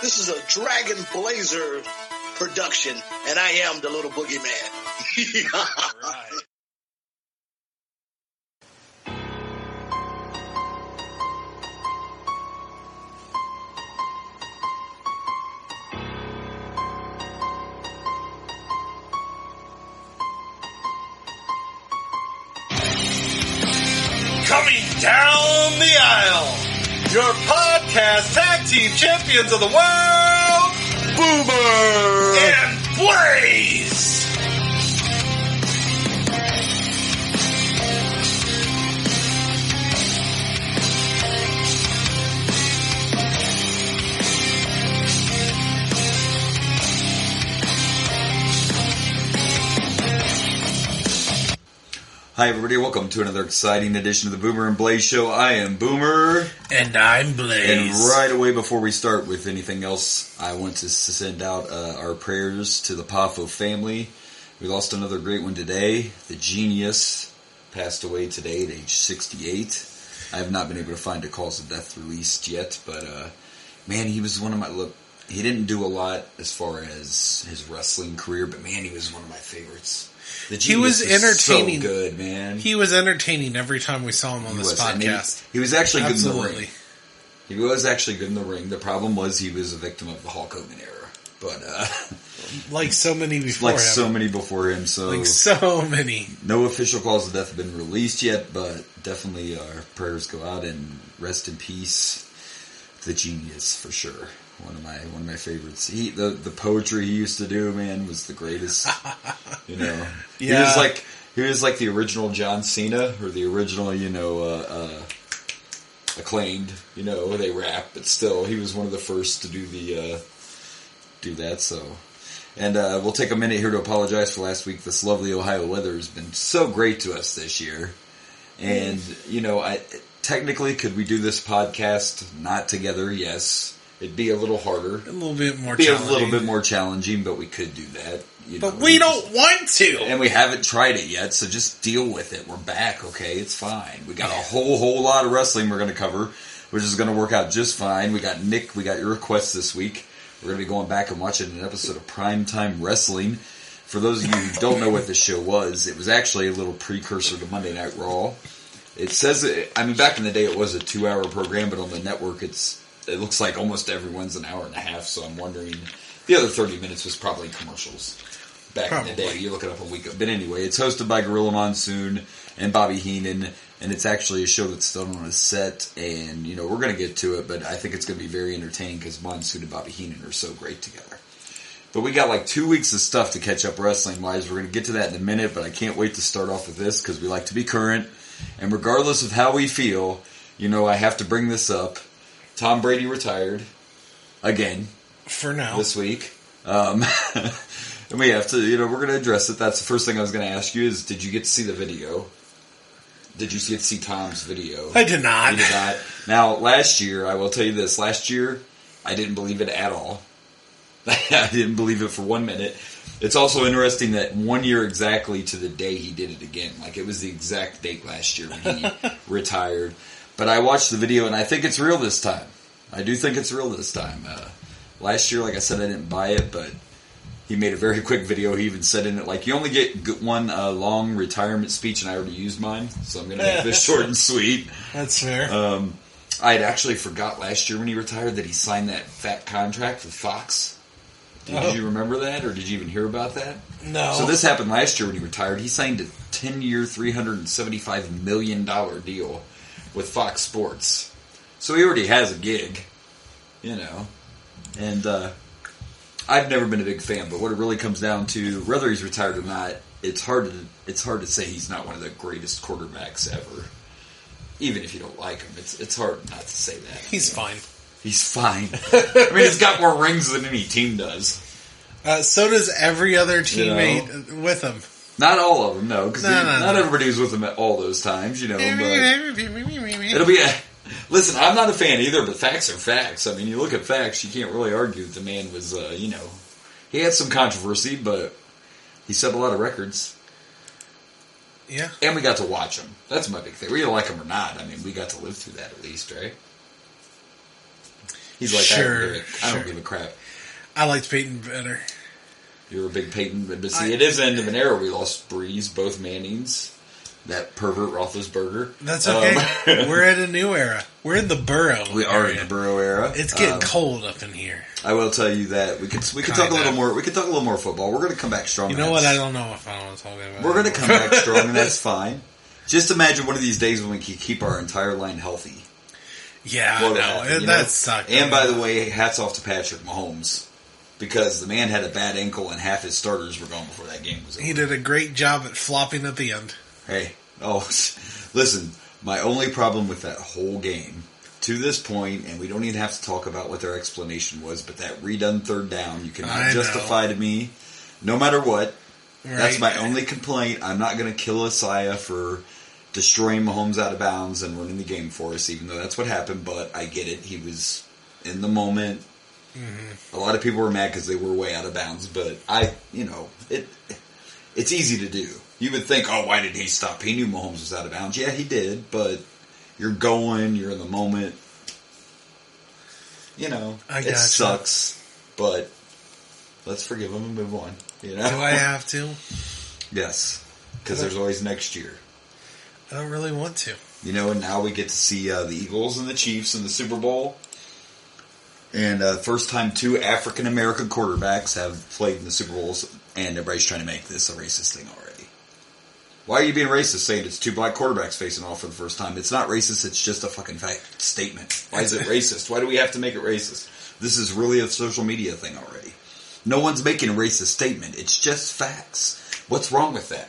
This is a Dragon Blazer production, and I am the little boogeyman. All right. Coming down the aisle, your podcast tag team champions of the world, Boomer and Blaze. Hi everybody, welcome to another exciting edition of the Boomer and Blaze Show. I am Boomer. And I'm Blaze. And right away before we start with anything else, I want to send out our prayers to the Poffo family. We lost another great one today. The Genius passed away today at age 68. I have not been able to find a cause of death released yet, but man, he was one of my... Look, he didn't do a lot as far as his wrestling career, but man, he was one of my favorites. He was entertaining. So good, man. He was entertaining every time we saw him on this podcast. He was actually Absolutely. good in the ring. He was actually good in the ring. The problem was he was a victim of the Hulk Hogan era. But, like so many before him. Like so many before him. So like so many. No official cause of death have been released yet, but definitely our prayers go out and rest in peace. The Genius, for sure. One of my favorites. The poetry he used to do, man, was the greatest. You know, yeah. He was like the original John Cena, or the original, Acclaimed. You know, they rap, but still, he was one of the first to do that. So, and we'll take a minute here to apologize for last week. This lovely Ohio weather has been so great to us this year, and technically, could we do this podcast not together? Yes. It'd be a little harder. A little bit more challenging. A little bit more challenging, but we could do that. But we don't want to! And we haven't tried it yet, so just deal with it. We're back, okay? It's fine. We got a whole lot of wrestling we're going to cover, which is going to work out just fine. We got Nick, we got your requests this week. We're going to be going back and watching an episode of Primetime Wrestling. For those of you who don't know what this show was, it was actually a little precursor to Monday Night Raw. It says, back in the day it was a 2-hour program, but on the network it looks like almost everyone's an hour and a half, so I'm wondering, the other 30 minutes was probably commercials. Back in the day, you look it up a week ago. But anyway, it's hosted by Gorilla Monsoon and Bobby Heenan, and it's actually a show that's done on a set, and, we're going to get to it, but I think it's going to be very entertaining because Monsoon and Bobby Heenan are so great together. But we got like 2 weeks of stuff to catch up wrestling-wise. We're going to get to that in a minute, but I can't wait to start off with this because we like to be current, and regardless of how we feel, I have to bring this up. Tom Brady retired again for now this week, and we have to. We're going to address it. That's the first thing I was going to ask you: is did you get to see the video? Did you get to see Tom's video? I did not. You did not. Now, last year, I will tell you this: last year, I didn't believe it at all. I didn't believe it for 1 minute. It's also interesting that 1 year exactly to the day he did it again. Like it was the exact date last year when he retired. But I watched the video, and I think it's real this time. I do think it's real this time. Last year, like I said, I didn't buy it, but he made a very quick video. He even said in it, like, you only get one long retirement speech, and I already used mine, so I'm going to make this short and sweet. That's fair. I had actually forgot last year when he retired that he signed that fat contract with Fox. Did you remember that, or did you even hear about that? No. So this happened last year when he retired. He signed a 10-year, $375 million deal with Fox Sports. So he already has a gig, and I've never been a big fan, but what it really comes down to, whether he's retired or not, it's hard to say he's not one of the greatest quarterbacks ever. Even if you don't like him, it's hard not to say that. He's fine. He's fine. He's got more rings than any team does. So does every other teammate with him. Not all of them, no, because not everybody was with him at all those times, but it'll be listen, I'm not a fan either, but facts are facts. You look at facts, you can't really argue that the man was, he had some controversy, but he set a lot of records. Yeah. And we got to watch him. That's my big thing. Whether you like him or not, we got to live through that at least, right? He's like, Sure, I don't give a crap. I liked Peyton better. You're a big Peyton, but see, it is the end of an era. We lost Breeze, both Mannings, that pervert Roethlisberger. That's okay. We're at a new era. We're in the Burrow. We are in the Burrow era. It's getting cold up in here. I will tell you that we could talk a little more. We could talk a little more football. We're going to come back strong. You know what? I don't know if I want to talk about. We're going to come back strong, and that's fine. Just imagine one of these days when we can keep our entire line healthy. Yeah, that sucked. And by the way, hats off to Patrick Mahomes, because the man had a bad ankle and half his starters were gone before that game was over. He did a great job at flopping at the end. Hey, listen, my only problem with that whole game, to this point, and we don't even have to talk about what their explanation was, but that redone third down, you cannot justify to me, no matter what. Right. That's my only complaint. I'm not going to kill Isaiah for destroying Mahomes out of bounds and running the game for us, even though that's what happened, but I get it. He was in the moment. Mm-hmm. A lot of people were mad because they were way out of bounds, but it's easy to do. You would think, oh, why did he stop? He knew Mahomes was out of bounds. Yeah, he did, but you're in the moment. It sucks, but let's forgive him and move on. Do I have to? Yes, because there's always next year. I don't really want to. And now we get to see the Eagles and the Chiefs in the Super Bowl. And first time 2 African-American quarterbacks have played in the Super Bowls, and everybody's trying to make this a racist thing already. Why are you being racist saying it's 2 black quarterbacks facing off for the first time? It's not racist, it's just a fucking fact statement. Why is it racist? Why do we have to make it racist? This is really a social media thing already. No one's making a racist statement. It's just facts. What's wrong with that?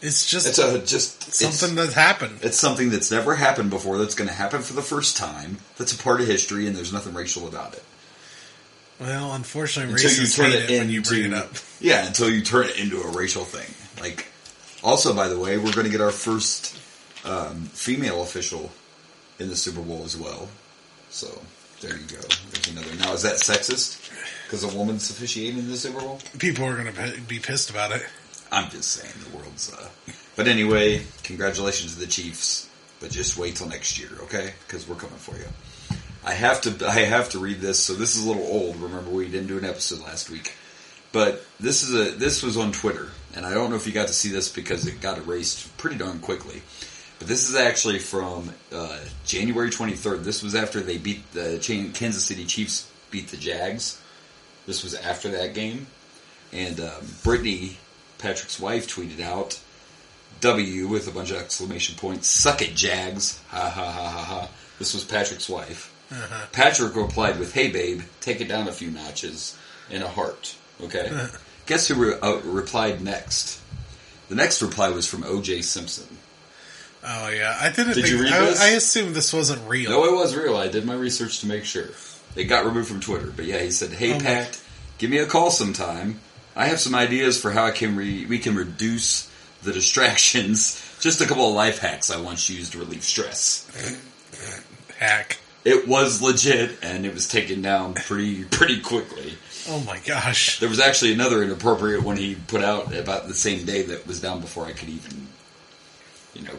It's just something that's happened. It's something that's never happened before. That's going to happen for the first time. That's a part of history, and there's nothing racial about it. Well, unfortunately, racists hate it when you bring it up. Yeah, until you turn it into a racial thing. Also, by the way, we're going to get our first female official in the Super Bowl as well. So there you go. There's another. Now, is that sexist? Because a woman's officiating in the Super Bowl? People are going to be pissed about it. I'm just saying the world's... But anyway, congratulations to the Chiefs. But just wait till next year, okay? Because we're coming for you. I have to read this. So this is a little old. Remember, we didn't do an episode last week. But this was on Twitter. And I don't know if you got to see this because it got erased pretty darn quickly. But this is actually from January 23rd. This was after they beat the Kansas City Chiefs beat the Jags. This was after that game. And Brittany... Patrick's wife tweeted out, W with a bunch of exclamation points, suck it, Jags, ha ha ha ha ha. This was Patrick's wife. Uh-huh. Patrick replied with, hey babe, take it down a few notches, and a heart, okay? Uh-huh. Guess who replied next? The next reply was from O.J. Simpson. Oh yeah, I didn't Did you read this? I assumed this wasn't real. No, it was real. I did my research to make sure. It got removed from Twitter, but yeah, he said, hey Pat, give me a call sometime. I have some ideas for how we can reduce the distractions. Just a couple of life hacks I once used to relieve stress. Hack. It was legit, and it was taken down pretty quickly. Oh my gosh. There was actually another inappropriate one he put out about the same day that was down before I could even,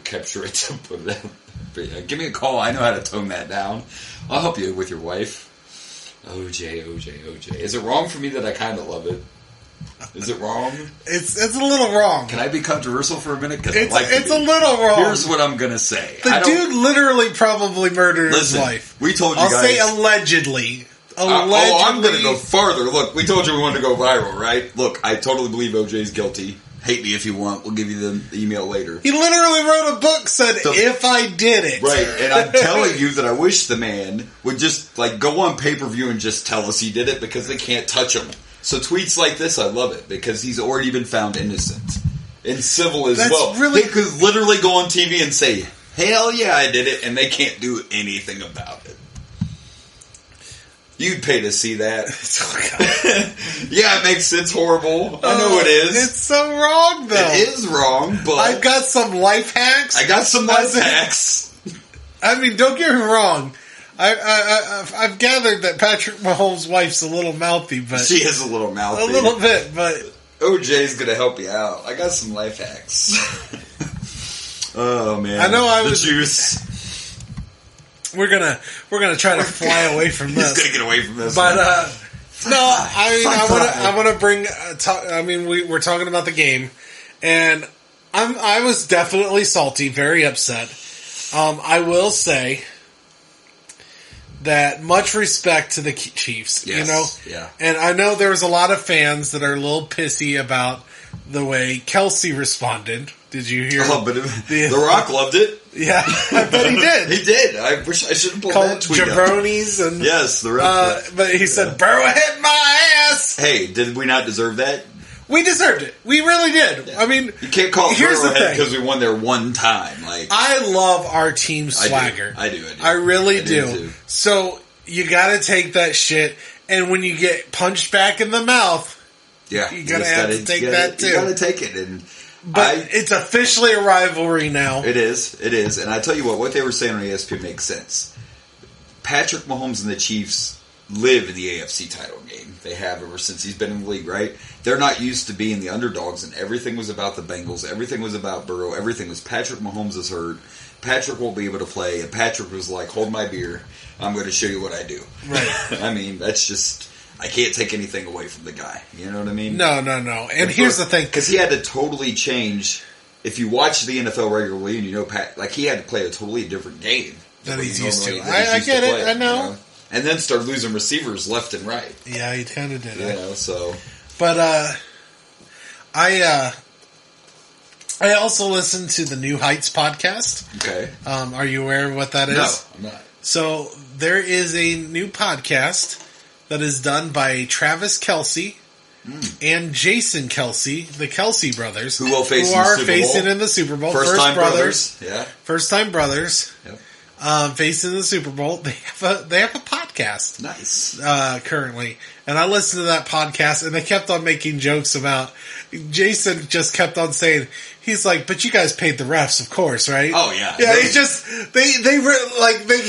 capture it to put it out. But yeah, give me a call. I know how to tone that down. I'll help you with your wife. OJ. Is it wrong for me that I kind of love it? Is it wrong? It's a little wrong. Can I be controversial for a minute? It's a little wrong. Here's what I'm going to say. The dude literally probably murdered his wife. We told you I'll guys. say allegedly. I'm going to go farther. Look, we told you we wanted to go viral, right? Look, I totally believe OJ's guilty. Hate me if you want. We'll give you the email later. He literally wrote a book said, if I did it. Right, and I'm telling you that I wish the man would just go on pay-per-view and just tell us he did it because they can't touch him. So tweets like this, I love it, because he's already been found innocent. And civil as well. They could literally go on TV and say, hell yeah, I did it, and they can't do anything about it. You'd pay to see that. Yeah, it makes sense. Horrible. I know it is. It's so wrong, though. It is wrong, but... I've got some life hacks. I got some life hacks. I mean, don't get me wrong. I've gathered that Patrick Mahomes' wife's a little mouthy, but... She is a little mouthy. A little bit, but... OJ's gonna help you out. I got some life hacks. Oh, man. I know I was... The juice. we're gonna try to fly away from He's this. gonna get away from this. But man. no, I want to bring. We're talking about the game, and I was definitely salty, very upset. I will say that much respect to the Chiefs, Yes, you know, yeah. And I know there was a lot of fans that are a little pissy about the way Kelsey responded. Did you hear? Oh, but The Rock loved it. Yeah, I bet he did. He did. I wish I should have pulled Called that tweet out. jabronis and Yes, The Rock. but he said, "Burrow hit my ass." Hey, did we not deserve that? We deserved it. We really did. Yeah. I mean, You can't call it here's the Burrowhead thing. because we won there one time. Like I love our team swagger. I do. I really I do, do. too. So you got to take that shit, and when you get punched back in the mouth, yeah, you gotta just have to take that, too. You gotta take it, and but it's officially a rivalry now. It is, and I tell you what they were saying on ESPN makes sense. Patrick Mahomes and the Chiefs live in the AFC title game. They have ever since he's been in the league, right? They're not used to being the underdogs, and everything was about the Bengals. Everything was about Burrow. Everything was Patrick Mahomes is hurt. Patrick won't be able to play, and Patrick was like, "Hold my beer. I'm going to show you what I do." Right. I mean, that's just. I can't take anything away from the guy. You know what I mean? No. And here's the thing. Because he had to totally change. If you watch the NFL regularly and you know Pat, like he had to play a totally different game Than what he's he used to. normally- than he's I used to get it. play, I know. you And then started losing receivers left and right. Yeah, he kind of did You it. know, so But I also listened to the New Heights podcast. okay. Are you aware of what that is? No, I'm not. So there is a new podcast that is done by Travis Kelsey and Jason Kelsey, the Kelsey brothers, Who will face who in the are Super facing Bowl. in the Super Bowl. First time brothers. Yeah. First time brothers. Yep. Facing the Super Bowl. They have a podcast Nice. currently, and I listened to that podcast, and they kept on making jokes about. Jason just kept on saying, he's like, "But you guys paid the refs, of course, right?" Oh, yeah. yeah. They- He just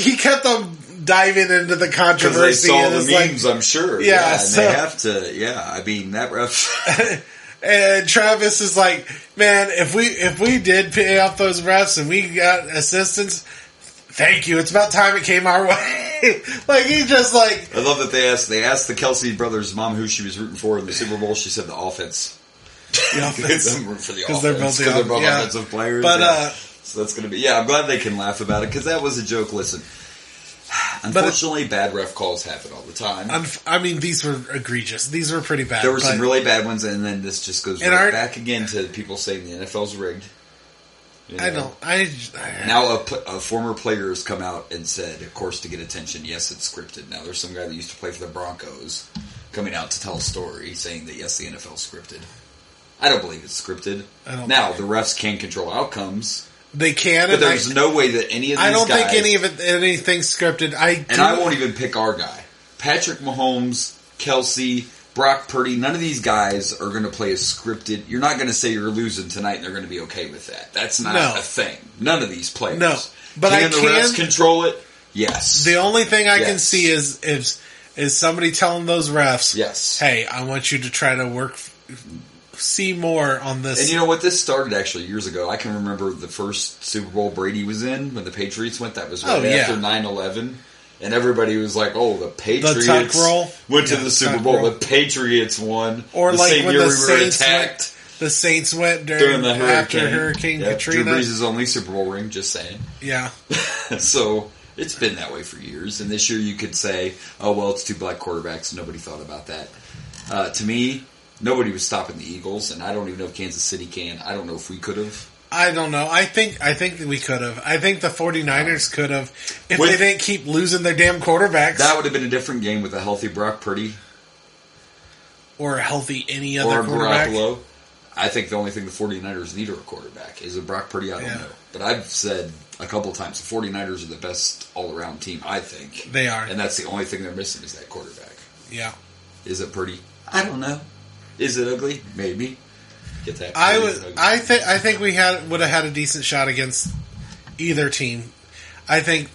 he kept on diving into the Because controversy. they saw and the it's like- memes, I'm sure. Yeah, and so- they have to. Yeah, I mean that ref. And Travis is like, "Man, if we did pay off those refs and we got assistance, thank you. It's about time it came our way." Like he's just like, I love that they asked the Kelsey brothers' mom who she was rooting for in the Super Bowl. She said the offense. the offense. I'm rooting for the 'Cause offense they're both yeah. offensive players. But, yeah. So that's going to be. Yeah, I'm glad they can laugh about it because that was a joke. Listen, unfortunately, bad ref calls happen all the time. I mean, these were egregious. These were pretty bad. There were some but- really bad ones, and then this just goes And right our- back again to people saying the NFL's rigged. You I know? don't. Now a former player has come out and said, of course, to get attention, yes, it's scripted. Now there's some guy that used to play for the Broncos coming out to tell a story saying that, yes, the NFL's scripted. I don't believe it's scripted. Now, the refs can control outcomes, They can, but and there's no way that any of these I don't guys... think anything's scripted. And I won't even pick our guy. Patrick Mahomes, Kelsey, Brock Purdy, none of these guys are going to play a scripted... You're not going to say you're losing tonight and they're going to be okay with that. That's not No. a thing. None of these players. No. But can I the can- refs control it? Yes. The only thing I can Yes. see is somebody telling those refs, Yes. "Hey, I want you to try to see more on this." And you know what? This started actually years ago. I can remember the first Super Bowl Brady was in when the Patriots went. That was right after 9/11. And everybody was like, "Oh, the Patriots tuck roll? went to Yeah, the Super tuck Bowl. roll. The Patriots won." Or the like same when year the we were Saints attacked the Saints went during the hurricane. after Hurricane Yep, Katrina. Drew Brees' only Super Bowl ring. Just saying. Yeah, So it's been that way for years. And this year you could say, "Oh well, it's two black quarterbacks." Nobody thought about that. To me, nobody was stopping the Eagles, and I don't even know if Kansas City can. I don't know if we could have. I don't know. I think that we could have. I think the 49ers could have if With- they didn't keep losing their damn quarterbacks That would have been a different game with a healthy Brock Purdy or a healthy any or other a quarterback. Garoppolo. I think the only thing the 49ers need are a quarterback. Is it Brock Purdy? I don't Yeah. know. But I've said a couple times the 49ers are the best all-around team, I think. They are. And that's the only thing they're missing is that quarterback. Yeah, Is it Purdy? I don't know. Is it ugly? Maybe. Get that. I Purdy would. is ugly. I think we would have had a decent shot against either team. I think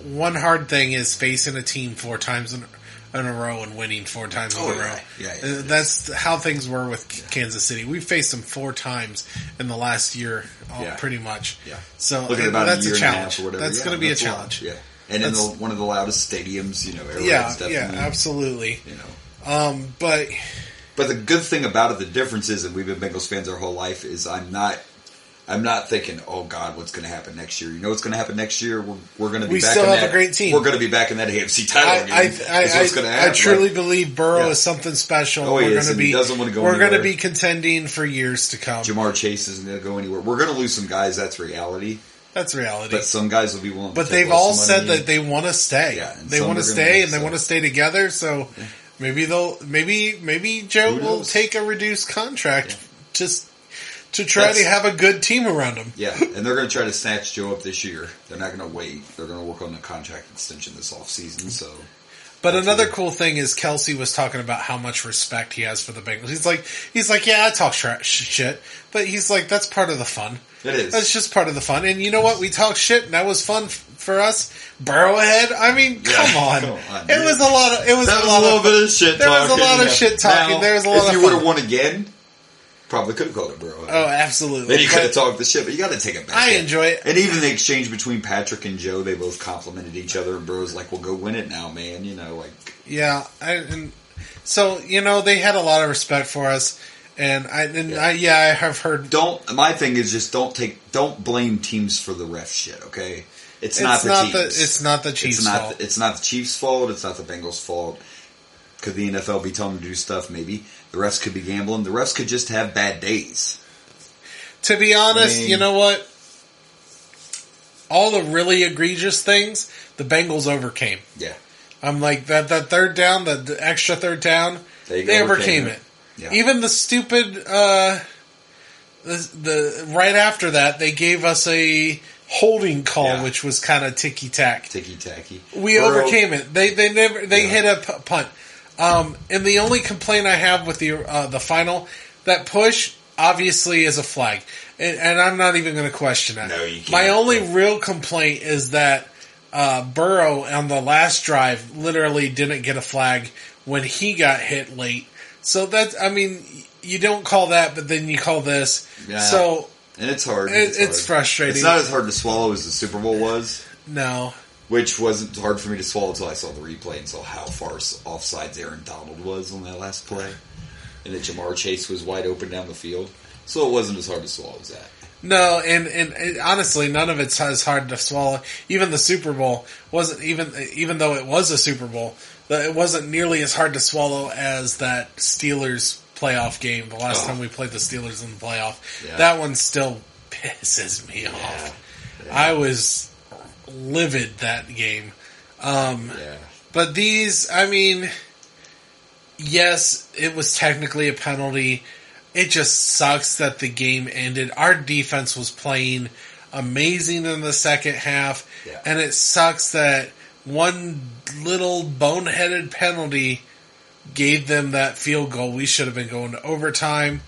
one hard thing is facing a team 4 times in a row and winning 4 times in a row. Yeah, That's how things were with Kansas City. We faced them 4 times in the last year, Yeah. pretty much. Yeah. So Look at about that's a year a and a half challenge. or whatever. That's Yeah, going to be a that's lot. challenge. Yeah. And in one of the loudest stadiums, Arrowhead's definitely. Yeah, absolutely. But the good thing about it, the difference is, and we've been Bengals fans our whole life, is I'm not thinking, oh God, what's going to happen next year? You know what's going to happen next year? We're going to be back. We still have a great team. We're going to be back in that AFC title game. What's going to happen? I truly believe Burrow is something special. Oh, we're going to be. He doesn't want to go We're anywhere. going to be contending for years to come. Jamar Chase isn't going to go anywhere. We're going to lose some guys. That's reality. That's reality. But some guys will be willing. But they've all said that they want to stay. Yeah, they want to stay, and they want to stay together. So maybe maybe Joe will take a reduced contract just to try to have a good team around him. Yeah, and they're going to try to snatch Joe up this year. They're not going to wait. They're going to work on the contract extension this offseason. So. But another cool thing is Kelsey was talking about how much respect he has for the Bengals. He's like, yeah, I talk shit, but he's like, that's part of the fun. It is. That's just part of the fun. And you know what? We talk shit, and that was fun for us. Burrowhead. I mean, come on. It was a lot of. It was a little bit of shit. There was a lot of shit talking. Now, there was a lot of. If you would have won again, probably could have called it Burrowhead. Oh, absolutely. Then you could have talked the shit, but you got to take it back. I enjoy it. And even the exchange between Patrick and Joe, they both complimented each other. And Burrow's like, "Well, go win it now, man." Yeah, so they had a lot of respect for us. And I have heard. My thing is just don't blame teams for the ref shit. Okay, it's not the Chiefs. It's not the Chiefs' fault. It's not the Chiefs' fault. It's not the Bengals' fault. Could the NFL be telling them to do stuff? Maybe the refs could be gambling. The refs could just have bad days. To be honest, you know what? All the really egregious things, the Bengals overcame. Yeah, I'm like that third down, the extra third down. They overcame it. Yeah. Even the stupid, the right after that, they gave us a holding call, which was kind of ticky-tacky. We overcame it. They hit a punt. And the only complaint I have with the final, that push obviously is a flag, and I'm not even going to question that. No, you can't. My only real complaint is that Burrow on the last drive literally didn't get a flag when he got hit late. So you don't call that, but then you call this. Yeah. So and it's hard. It's frustrating. It's not as hard to swallow as the Super Bowl was. No. Which wasn't hard for me to swallow until I saw the replay and saw how far offsides Aaron Donald was on that last play. And that Jamar Chase was wide open down the field. So it wasn't as hard to swallow as that. No, and honestly, none of it's as hard to swallow. Even the Super Bowl wasn't, even though it was a Super Bowl, it wasn't nearly as hard to swallow as that Steelers playoff game, the last time we played the Steelers in the playoff. Yeah. That one still pisses me off. Yeah. I was livid that game. But these, yes, it was technically a penalty. It just sucks that the game ended. Our defense was playing amazing in the second half, and it sucks that one little boneheaded penalty gave them that field goal. We should have been going to overtime.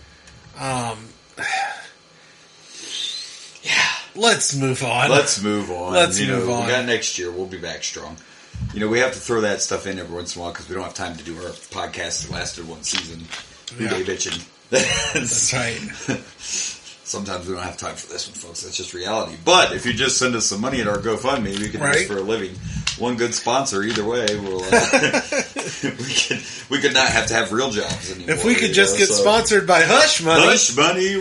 Let's move on. Let's move on. We got next year. We'll be back strong. We have to throw that stuff in every once in a while because we don't have time to do our podcast that lasted one season. Day bitching. That's right. Sometimes we don't have time for this one, folks. That's just reality. But if you just send us some money at our GoFundMe, we can do this for a living. One good sponsor, either way, we'll, we could not have to have real jobs anymore. If we could just get sponsored by Hush Money. Hush Money,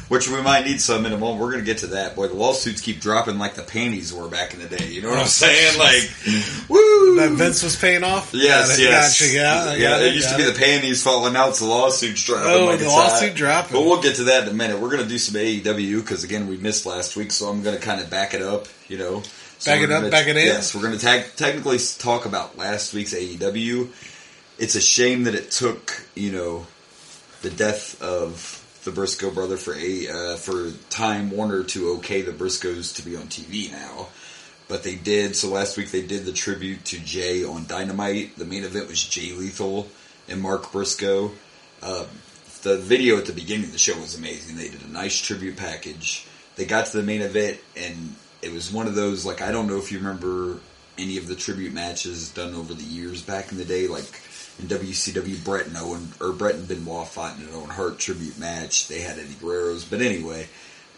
which we might need some in a moment. We're going to get to that. Boy, the lawsuits keep dropping like the panties were back in the day. You know what I'm saying? Woo! That Vince was paying off? Yes. Gotcha. It used to be the panties falling out, so the lawsuits dropping. Oh, the lawsuit dropping. But we'll get to that in a minute. We're going to do some AEW because, again, we missed last week, so I'm going to kind of back it up, So back it in? Yes, we're going to technically talk about last week's AEW. It's a shame that it took, the death of the Briscoe brother for Time Warner to okay the Briscoes to be on TV now. But they did. So last week they did the tribute to Jay on Dynamite. The main event was Jay Lethal and Mark Briscoe. The video at the beginning of the show was amazing. They did a nice tribute package. They got to the main event, and it was one of those, I don't know if you remember any of the tribute matches done over the years back in the day, like in WCW, Brett and Benoit fought in an Owen Hart tribute match. They had Eddie Guerrero's. But anyway,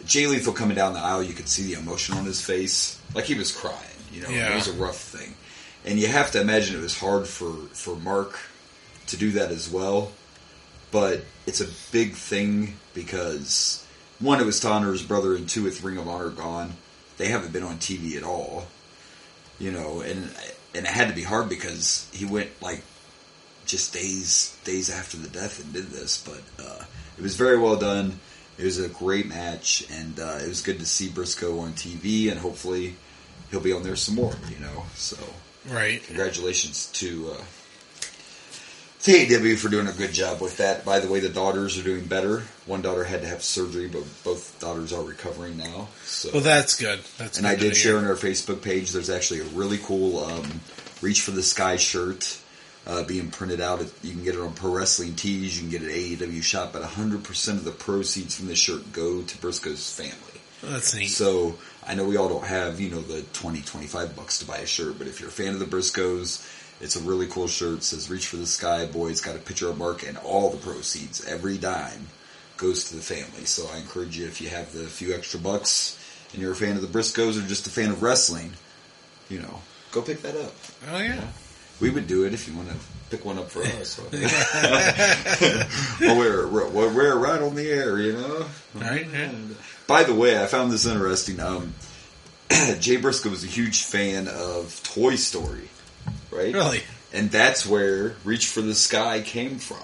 Jay Lethal coming down the aisle, you could see the emotion on his face. Like he was crying, You know, Yeah. it was a rough thing. And you have to imagine it was hard for Mark to do that as well. But it's a big thing because, one, it was to honor his brother, and two, with Ring of Honor gone, they haven't been on TV at all. You know, and it had to be hard because he went, like, just days after the death and did this. But it was very well done. It was a great match, and it was good to see Briscoe on TV, and hopefully he'll be on there some more, you know. So, Right. congratulations to AEW for doing a good job with that. By the way, the daughters are doing better. One daughter had to have surgery, but both daughters are recovering now. So. Well, that's good. That's And good I to did hear. share on our Facebook page, there's actually a really cool Reach for the Sky shirt being printed out. You can get it on Pro Wrestling Tees, you can get it at AEW Shop, but 100% of the proceeds from the shirt go to Briscoe's family. That's neat. So I know we all don't have, you know, the $20-$25 to buy a shirt, but if you're a fan of the Briscoes, it's a really cool shirt. It says Reach for the Sky, boy. It's got a picture of Mark, and all the proceeds, every dime, goes to the family. So I encourage you, if you have the few extra bucks and you're a fan of the Briscoes or just a fan of wrestling, you know, go pick that up. Oh, yeah. We would do it if you want to pick one up for us. We'll wear it right on the air, you know? Right, yeah. By the way, I found this interesting. Jay Briscoe was a huge fan of Toy Story, right? Really? And that's where Reach for the Sky came from.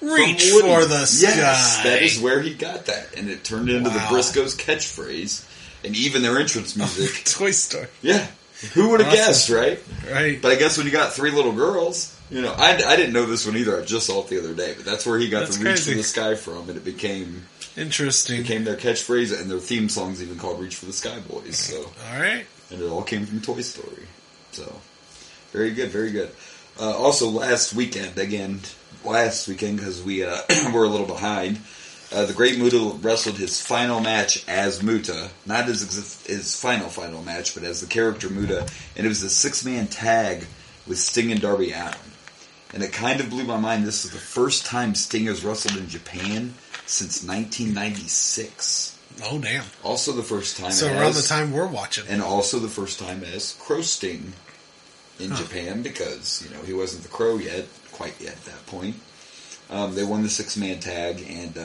Reach From Woody. for the sky. Yes, that is where he got that. And it turned into the Wow. Briscoes catchphrase, and even their entrance music. Toy Story. Yeah. Who would have Awesome. guessed, right? Right. But I guess when you got three little girls, you know, I didn't know this one either. I just saw it the other day. But that's where he got That's the Reach crazy. for the Sky from, and it became Interesting. their catchphrase, and their theme song's even called Reach for the Sky Boys. So, All right. and it all came from Toy Story. So, very good, very good. Also, last weekend, because we were a little behind, the Great Muta wrestled his final match as Muta, not his final match, but as the character Muta, and it was a 6-man tag with Sting and Darby Allin. And it kind of blew my mind. This is the first time Sting has wrestled in Japan since 1996. Oh, damn. Also the first time So around the time we're watching. and also the first time as Crow Sting in Japan, because, you know, he wasn't the Crow quite yet at that point. They won the 6-man tag, and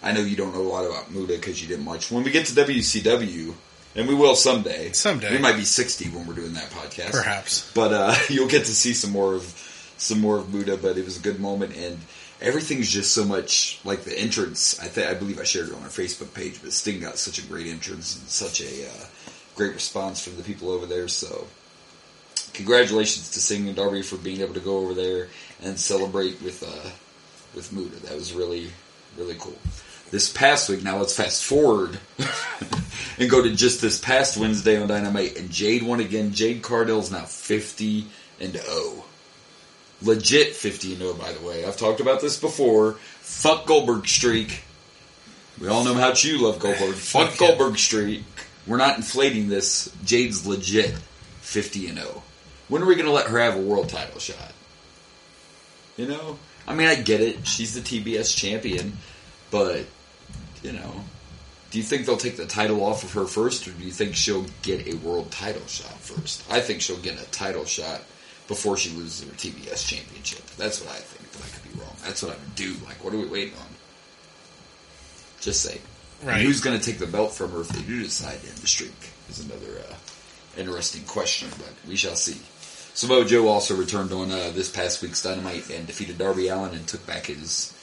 I know you don't know a lot about Muta because you didn't watch. When we get to WCW, and we will someday. Someday. We might be 60 when we're doing that podcast. Perhaps. But you'll get to see some more of Muta, but it was a good moment, and everything's just so much like the entrance. I believe I shared it on our Facebook page, but Sting got such a great entrance and such a great response from the people over there. So, congratulations to Sting and Darby for being able to go over there and celebrate with Muta. That was really, really cool. This past week, now let's fast forward and go to just this past Wednesday on Dynamite, and Jade won again. Jade Cargill's now 50-0. Legit 50-0, by the way. I've talked about this before. Fuck Goldberg streak. We all know how much you love Goldberg. Fuck Fuck him. Goldberg streak. We're not inflating this. Jade's legit 50-0. When are we going to let her have a world title shot? You know? I mean, I get it. She's the TBS champion. But, you know, do you think they'll take the title off of her first, or do you think she'll get a world title shot first? I think she'll get a title shot before she loses her TBS championship. That's what I think, but I could be wrong. That's what I would do. Like, what are we waiting on? Just say. Right. And who's going to take the belt from her if they do decide to end the streak is another interesting question, but we shall see. Samoa Joe also returned on this past week's Dynamite and defeated Darby Allin and took back his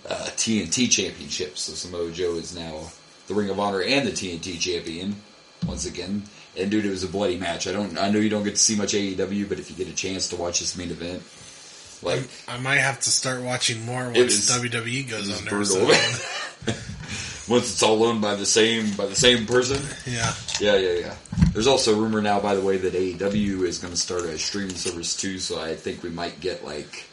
TNT championship. So Samoa Joe is now the Ring of Honor and the TNT champion once again. And dude, it was a bloody match. I know you don't get to see much AEW, but if you get a chance to watch this main event, like, I might have to start watching more It once was- WWE goes it's under. brutal. So, once it's all owned by the same person. yeah. Yeah. There's also a rumor now, by the way, that AEW is going to start a streaming service too. So I think we might get like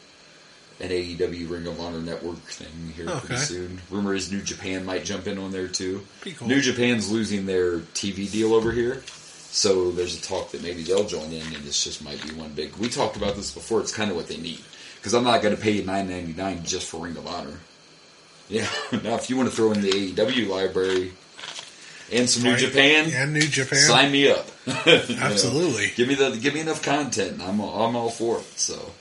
an AEW Ring of Honor network thing here Okay. pretty soon. Rumor is New Japan might jump in on there too. Pretty cool. New Japan's losing their TV deal over here, so there's a talk that maybe they'll join in, and this just might be one big. We talked about this before. It's kind of what they need, because I'm not going to pay $9.99 just for Ring of Honor. Yeah. Now, if you want to throw in the AEW library, and some New Japan. And New Japan. Sign me up. Absolutely. Give me enough content. I'm all for it. So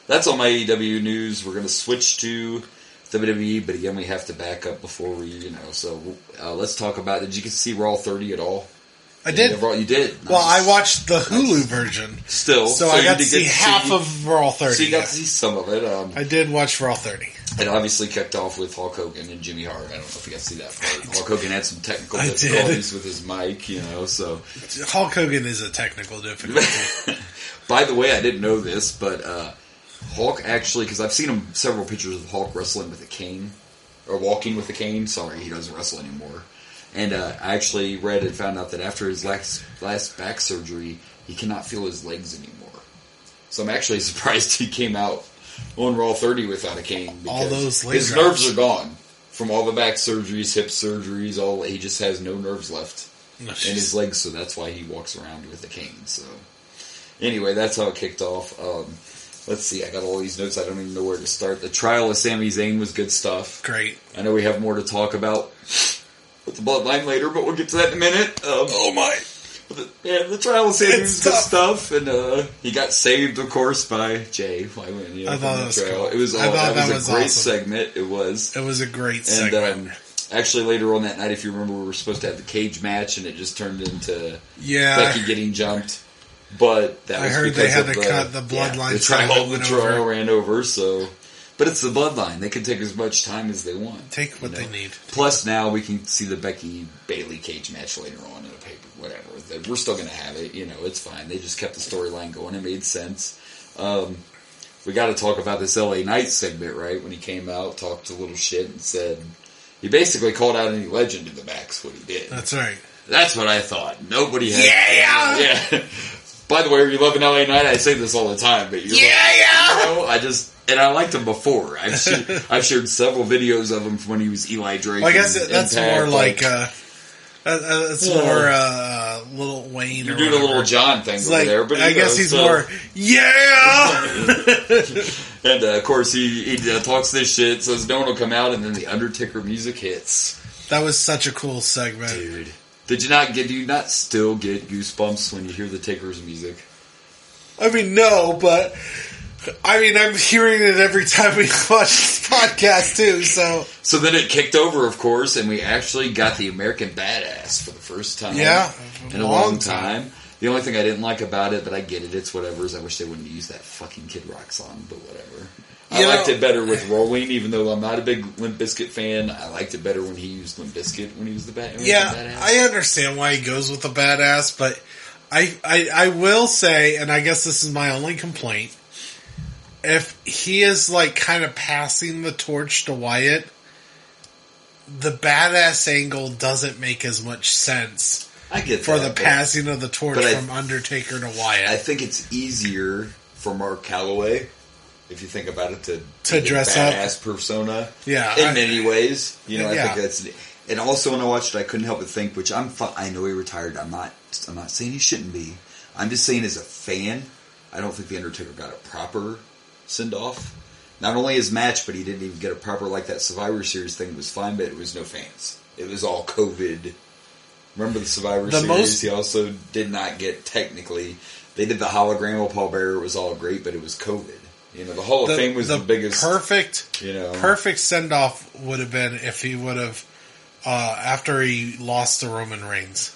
that's all my AEW news. We're going to switch to WWE, but again, we have to back up before we, So let's talk about. Did you see Raw 30 at all? I did. You did. Nice. Well, I watched the Hulu version. Still. So I got to see half of Raw 30. So you got to see some of it. I did watch Raw 30. It obviously kicked off with Hulk Hogan and Jimmy Hart. I don't know if you got to see that part. Hulk Hogan had some technical difficulties with his mic, so. Hulk Hogan is a technical difficulty. By the way, I didn't know this, but Hulk actually, because I've seen several pictures of Hulk wrestling with a cane, or walking with a cane. Sorry, he doesn't wrestle anymore. And I actually read and found out that after his last back surgery, he cannot feel his legs anymore. So I'm actually surprised he came out on Raw 30 without a cane. Because all those his nerves are gone from all the back surgeries, hip surgeries. He just has no nerves left in his legs, so that's why he walks around with a cane. So anyway, that's how it kicked off. Let's see, I got all these notes. I don't even know where to start. The trial of Sami Zayn was good stuff. Great. I know we have more to talk about with the Bloodline later, but we'll get to that in a minute. Oh my! The trial of Sami was good stuff, and he got saved, of course, by Jay. I thought that was cool. It was a great awesome. segment. It was. It was a great segment. Actually, later on that night, if you remember, we were supposed to have the cage match, and it just turned into Becky getting jumped. But that was heard because they had of to cut the Bloodline. The trial ran over, so. But it's the Bloodline. They can take as much time as they want. Take what they need. Plus, now we can see the Becky Bayley cage match later on in a paper, whatever. We're still going to have it. It's fine. They just kept the storyline going. It made sense. We got to talk about this LA Knight segment, right? When he came out, talked a little shit, and said he basically called out any legend in the back's what he did. That's right. That's what I thought. Nobody had. Yeah. By the way, are you loving LA Knight? I say this all the time, but and I liked him before. I've shared several videos of him from when he was Eli Drake. Well, I guess that's more like it's more Lil Wayne. You're doing a Little John thing over there, but I guess he's more And of course he talks this shit, says no one will come out, and then the Undertaker music hits. That was such a cool segment, dude. Do you not still get goosebumps when you hear the Taker's music? I mean, no, but I'm hearing it every time we watch this podcast too. So then it kicked over, of course, and we actually got the American Badass for the first time. Yeah, in a long time. The only thing I didn't like about it, but I get it, it's whatever, is I wish they wouldn't use that fucking Kid Rock song, but whatever. I liked it better with Rolling, even though I'm not a big Limp Bizkit fan. I liked it better when he used Limp Bizkit when he was the Badass. Yeah, I understand why he goes with the Badass, but I will say, and I guess this is my only complaint, if he is kind of passing the torch to Wyatt, the Badass angle doesn't make as much sense. I get for the passing of the torch from Undertaker to Wyatt. I think it's easier for Mark Calloway, if you think about it, to dress up badass persona. Yeah, in many ways. I think that's. And also, when I watched it, I couldn't help but think, which I know he retired. I'm not saying he shouldn't be. I'm just saying, as a fan, I don't think the Undertaker got a proper send off. Not only his match, but he didn't even get a proper, that Survivor Series thing was fine, but it was no fans. It was all COVID. Remember the Survivor Series? He also did not get technically. They did the hologram of Paul Bearer. It was all great, but it was COVID. The Hall of Fame was the biggest. Perfect send off would have been if he would have after he lost to Roman Reigns.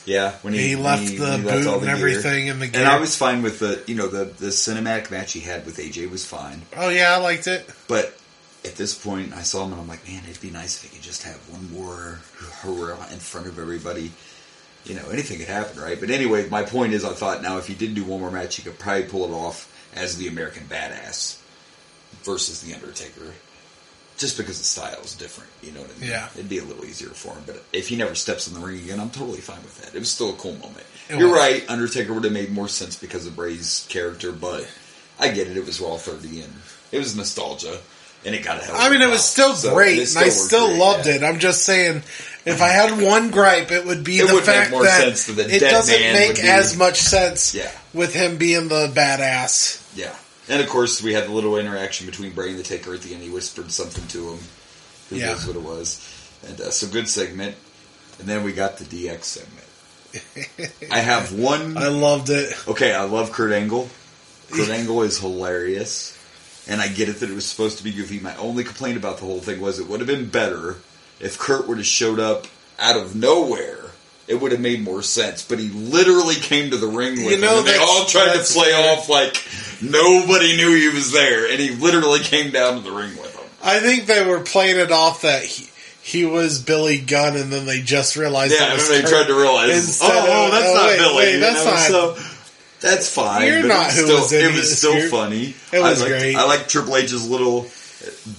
Yeah, when he left the boot and everything in the gear. And I was fine with the cinematic match he had with AJ was fine. Oh yeah, I liked it. But at this point, I saw him and I'm like, man, it'd be nice if he could just have one more hurrah in front of everybody. Anything could happen, right? But anyway, my point is, I thought now if he did do one more match, he could probably pull it off as the American Badass versus the Undertaker. Just because the style is different, you know what I mean? Yeah. It'd be a little easier for him, but if he never steps in the ring again, I'm totally fine with that. It was still a cool moment. You're right, Undertaker would have made more sense because of Bray's character, but I get it. It was Raw 30, and it was nostalgia, and it got a hell of a it was still great, and I still loved it. I'm just saying, if I had one gripe, it would be the fact that it doesn't make as much sense with him being the badass. Yeah. And, of course, we had the little interaction between Bray and the Taker at the end. He whispered something to him. Who knows what it was. And so, good segment. And then we got the DX segment. I have one. I loved it. Okay, I love Kurt Angle. Kurt Angle is hilarious. And I get it that it was supposed to be goofy. My only complaint about the whole thing was it would have been better if Kurt would have showed up out of nowhere. It would have made more sense. But he literally came to the ring with him. And they all tried to play off like nobody knew he was there. And he literally came down to the ring with him. I think they were playing it off that he was Billy Gunn, and then they just realized. Yeah, and then they tried to realize, that's not Billy. Wait, that's not. So, that's fine. You're not who was in it. It was still funny. It was great. I like Triple H's little.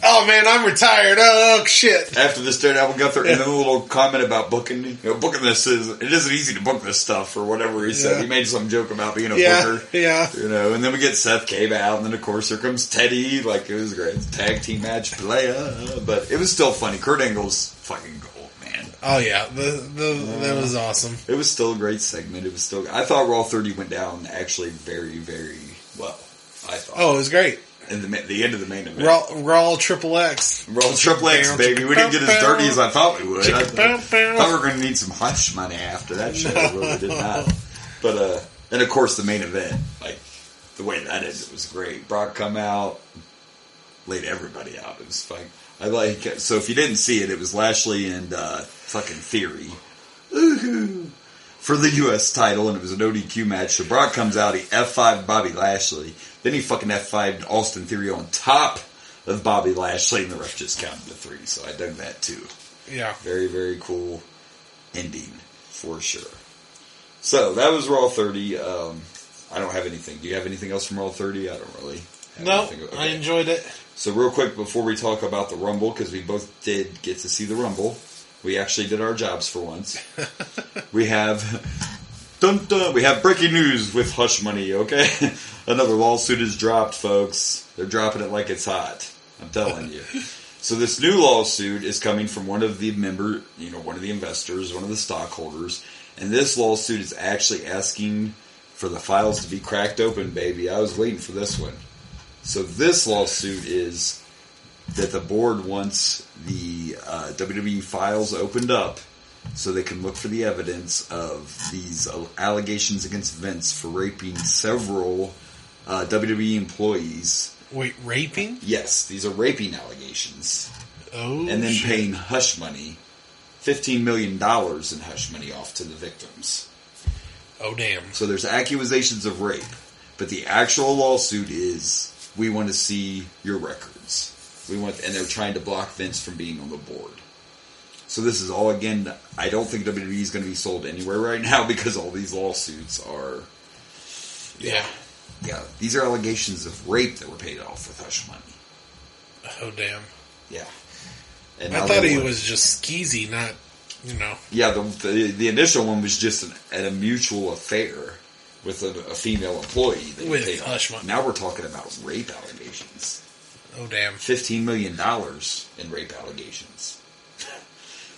Oh man, I'm retired. Oh shit! After the Stone Album Gunther, and then a little comment about booking. Booking this it isn't easy to book this stuff or whatever he said. He made some joke about being a booker. Yeah. And then we get Seth came out, and then of course here comes Teddy. Like it was great. It's a tag team match, player, but it was still funny. Kurt Angle's fucking gold, man. Oh yeah, that was awesome. It was still a great segment. It was still. I thought Raw 30 went down actually very, very well. I thought. Oh, it was great. And the end of the main event. Raw Triple X. Raw Triple X, baby. We didn't get as dirty as I thought we would. I thought we were going to need some hush money after that show. But we did not. But, and of course the main event, like, the way that ended was great. Brock come out, laid everybody out. It was fun. So if you didn't see it, it was Lashley and, fucking Theory. Woohoo! For the U.S. title, and it was an ODQ match. So Brock comes out, he F5'd Bobby Lashley. Then he fucking F5'd Austin Theory on top of Bobby Lashley, and the ref just counted to 3. So I dug that too. Yeah. Very, very cool ending, for sure. So that was Raw 30. I don't have anything. Do you have anything else from Raw 30? I don't really have anything. Okay. I enjoyed it. So real quick, before we talk about the Rumble, because we both did get to see the Rumble. We actually did our jobs for once. We have we have breaking news with Hush Money, okay? Another lawsuit is dropped, folks. They're dropping it like it's hot. I'm telling you. So this new lawsuit is coming from one of the one of the investors, one of the stockholders, and this lawsuit is actually asking for the files to be cracked open, baby. I was waiting for this one. So this lawsuit is that the board wants the WWE files opened up so they can look for the evidence of these allegations against Vince for raping several WWE employees. Wait, raping? Yes, these are raping allegations. Oh, and then shit. paying hush money, $15 million in hush money off to the victims. Oh, damn. So there's accusations of rape, but the actual lawsuit is, we want to see your records. And they're trying to block Vince from being on the board. So this is all, again, I don't think WWE is going to be sold anywhere right now because all these lawsuits are... Yeah. Yeah, these are allegations of rape that were paid off with hush money. Oh, damn. Yeah. And I thought he was just skeezy, not, Yeah, the initial one was just a mutual affair with a female employee. That with paid hush off. money. Now we're talking about rape allegations. Oh, damn. $15 million in rape allegations.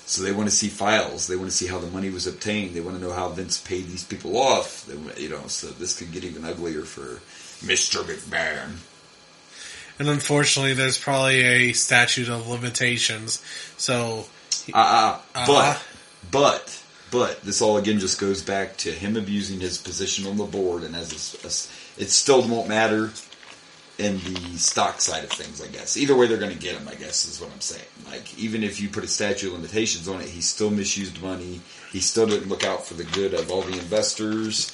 So they want to see files. They want to see how the money was obtained. They want to know how Vince paid these people off. So this could get even uglier for Mr. McMahon. And unfortunately, there's probably a statute of limitations. So, But this all again just goes back to him abusing his position on the board, and it still won't matter in the stock side of things, I guess. Either way, they're going to get him, I guess, is what I'm saying. Like, even if you put a statute of limitations on it, he still misused money. He still didn't look out for the good of all the investors.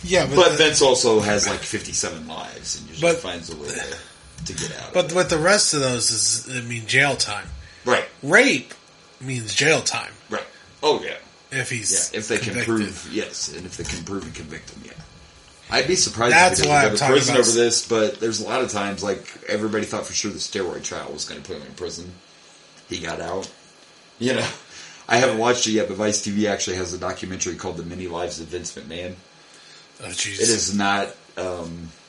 yeah, But Vince also has like 57 lives, and usually finds a way to get out. But with the rest of those, jail time. Right. Rape means jail time. Right. Oh, yeah. If he's if they convicted. can prove, yes, and if they can prove and convict him, yeah. I'd be surprised That's if they why go I'm to talking prison about over this, but there's a lot of times, like, everybody thought for sure the steroid trial was going to put him in prison. He got out. I haven't watched it yet, but Vice TV actually has a documentary called The Many Lives of Vince McMahon. Oh, jeez. It is not,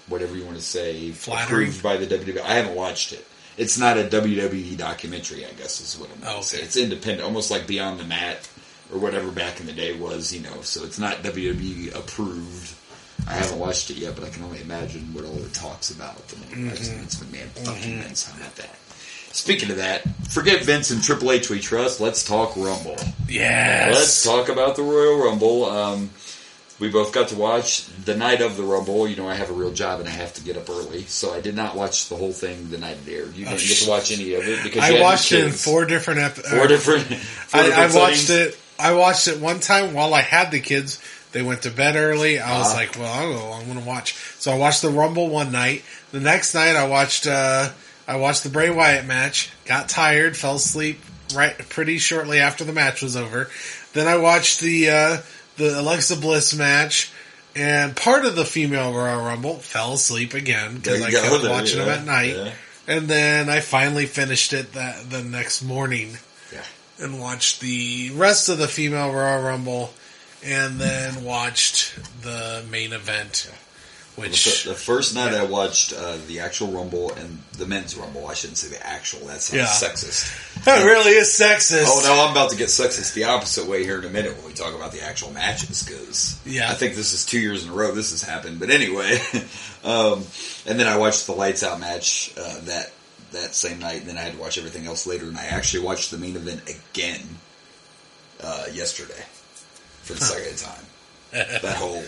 whatever you want to say, flattering approved by the WWE. I haven't watched it. It's not a WWE documentary, I guess is what I'm going to say. It's independent, almost like Beyond the Mat, or whatever back in the day was, so it's not WWE approved. I haven't watched it yet, but I can only imagine what all it talks about. The Vince McMahon fucking Vince. How about that? Speaking of that, forget Vince and Triple H we trust. Let's talk Rumble. Yes. Let's talk about the Royal Rumble. We both got to watch the night of the Rumble. You know, I have a real job and I have to get up early, so I did not watch the whole thing the night it aired. You didn't get to watch any of it because I watched it in 4 different episodes. I watched it. I watched it one time while I had the kids. They went to bed early. I was like, well, I'm going to watch. So I watched the Rumble one night. The next night I watched the Bray Wyatt match. Got tired, fell asleep pretty shortly after the match was over. Then I watched the Alexa Bliss match and part of the female Royal Rumble. Fell asleep again because I kept watching them at night. Yeah. And then I finally finished it the next morning and watched the rest of the female Royal Rumble. And then watched the main event, which... The first night I watched the actual Rumble and the men's Rumble. I shouldn't say the actual. That sounds sexist. That really is sexist. Oh, no, I'm about to get sexist the opposite way here in a minute when we talk about the actual matches, because I think this is 2 years in a row this has happened. But anyway, and then I watched the Lights Out match that same night, and then I had to watch everything else later, and I actually watched the main event again yesterday. For the second time. That whole,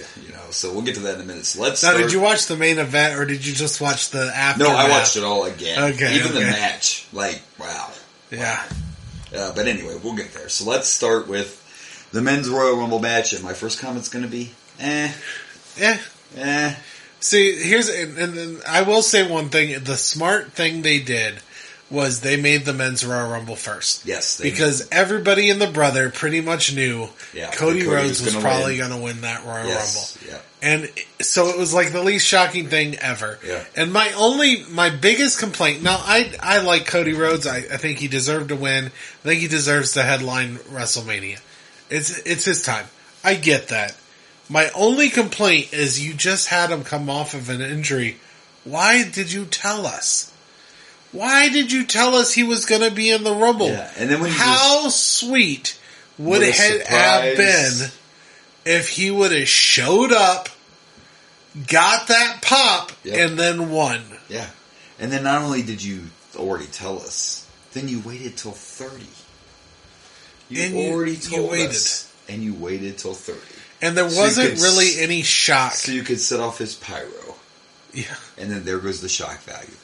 so we'll get to that in a minute. So let's start. Did you watch the main event, or did you just watch the after? No, I watched it all again. Okay. Even the match. Wow. Yeah. But anyway, we'll get there. So let's start with the men's Royal Rumble match, and my first comment's going to be, See, and I will say one thing. The smart thing they did was they made the men's Royal Rumble first. Yes. Because everybody in the brother pretty much knew Cody Rhodes was probably going to win that Royal Rumble. Yeah. And so it was like the least shocking thing ever. Yeah. And my biggest complaint, now I like Cody Rhodes. I think he deserved to win. I think he deserves to headline WrestleMania. It's his time. I get that. My only complaint is you just had him come off of an injury. Why did you tell us? Why did you tell us he was going to be in the Rumble? Yeah. And then how sweet would it have been if he would have showed up, got that pop, and then won? Yeah. And then not only did you already tell us, then you waited till 30. You already told us. And you waited till 30. And there wasn't really any shock. So you could set off his pyro. Yeah. And then there goes the shock value.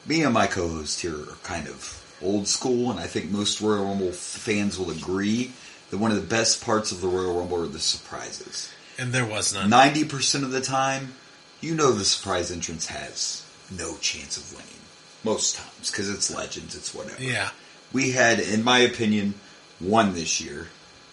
Me and my co-host here are kind of old school, and I think most Royal Rumble fans will agree that one of the best parts of the Royal Rumble are the surprises. And there was none. 90% of the time, the surprise entrance has no chance of winning. Most times, because it's legends, it's whatever. Yeah. We had, in my opinion, one this year,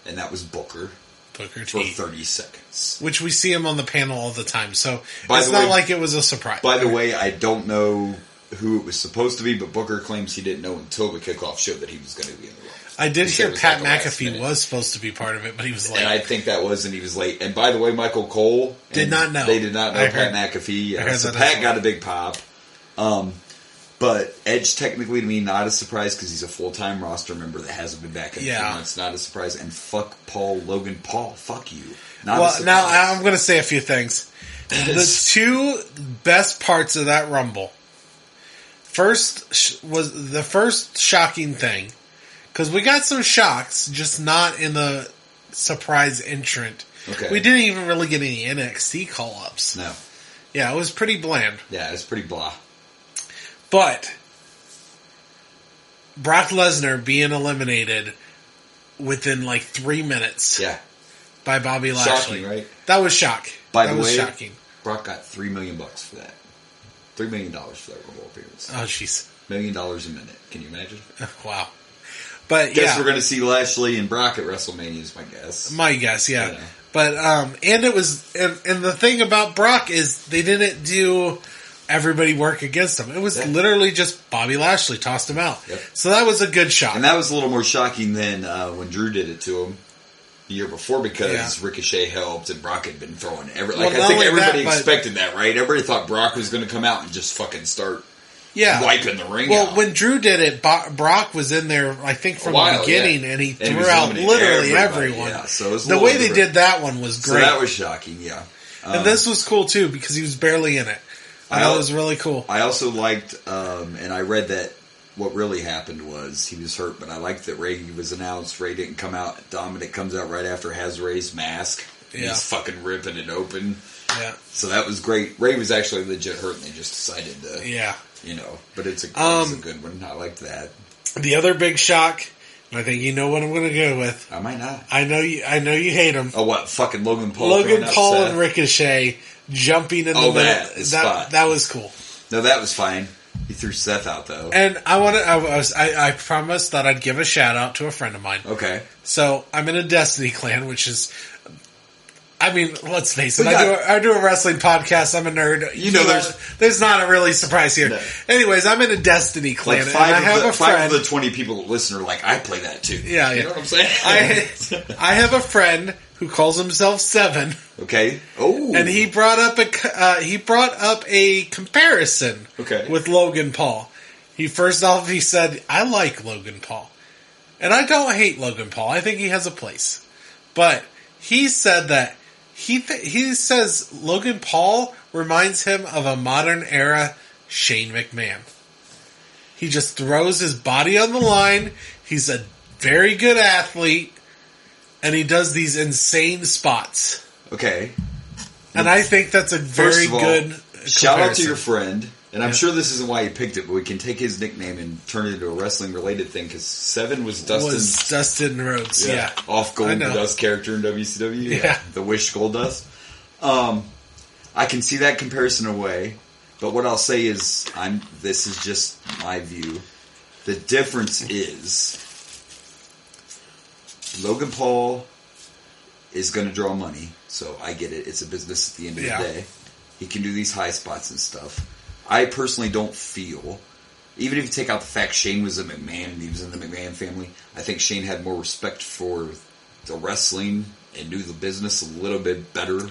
and that was Booker T. for 30 seconds. Which we see him on the panel all the time, so it's not like it was a surprise. By the way, I don't know who it was supposed to be, but Booker claims he didn't know until the kickoff show that he was going to be in the Rumble. I did hear Pat McAfee was supposed to be part of it, but he was late. And I think that was, and he was late. And by the way, Michael Cole did not know. They did not know Pat McAfee. So Pat got a big pop. But Edge, technically, to me, not a surprise because he's a full-time roster member that hasn't been back in 3 months. Not a surprise. And fuck Logan Paul. Fuck you. Not a surprise. Now I'm going to say a few things. The 2 best parts of that Rumble. First was the first shocking thing, because we got some shocks, just not in the surprise entrant. Okay. We didn't even really get any NXT call-ups. No. Yeah, it was pretty bland. Yeah, it was pretty blah. But Brock Lesnar being eliminated within like 3 minutes. Yeah. By Bobby Lashley. Shocking, right? That was shock. That was shocking. Brock got $3 million for that. $3 million for that Rumble appearance. Oh, jeez. $1 million a minute. Can you imagine? Wow. But guess we're going to see Lashley and Brock at WrestleMania is my guess. My guess, yeah. But, and it was, and the thing about Brock is they didn't do everybody work against him. It was literally just Bobby Lashley tossed him out. Yep. So that was a good shock. And that was a little more shocking than when Drew did it to him the year before, because Ricochet helped and Brock had been throwing I think everybody expected that, right? Everybody thought Brock was going to come out and just fucking start wiping the ring out. When Drew did it, Brock was in there, I think, from the beginning, and he threw out literally everyone. Yeah, so it was the way they did that one was great. So that was shocking, yeah. And this was cool, too, because he was barely in it. I thought it was really cool. I also liked, and I read that what really happened was he was hurt, but I liked that Ray was announced. Ray didn't come out. Dominic comes out right after, has Ray's mask. Yeah. He's fucking ripping it open. Yeah. So that was great. Ray was actually legit hurt, and they just decided to, Yeah. but it's a good one. I liked that. The other big shock, and I think you know what I'm going to go with. I might not. I know you hate him. Oh, what? Fucking Logan Paul. Logan Paul and Ricochet jumping in the middle. That was cool. No, that was fine. He threw Seth out though. And I promised that I'd give a shout out to a friend of mine. Okay. So I'm in a Destiny clan, which is, I mean, let's face it. I do a wrestling podcast. I'm a nerd. There's not a really surprise here. No. Anyways, I'm in a Destiny clan, and I have a friend. 5 of the 20 people that listen are like, I play that too. Yeah, you know what I'm saying? I have a friend who calls himself Seven. Okay. Oh. And he brought up a comparison. Okay. With Logan Paul. He said, I like Logan Paul. And I don't hate Logan Paul. I think he has a place. But he said that he says Logan Paul reminds him of a modern era Shane McMahon. He just throws his body on the line. He's a very good athlete. And he does these insane spots. Okay. And I think that's a very good comparison. Shout out to your friend. And I'm sure this isn't why he picked it, but we can take his nickname and turn it into a wrestling-related thing, because Seven was Dustin Rhodes, yeah. Off Goldust character in WCW. Yeah. The Wish Goldust. I can see that comparison away, but what I'll say is, this is just my view. The difference is, Logan Paul is going to draw money, so I get it. It's a business at the end of the day. He can do these high spots and stuff. I personally don't feel, even if you take out the fact Shane was a McMahon and he was in the McMahon family, I think Shane had more respect for the wrestling and knew the business a little bit better,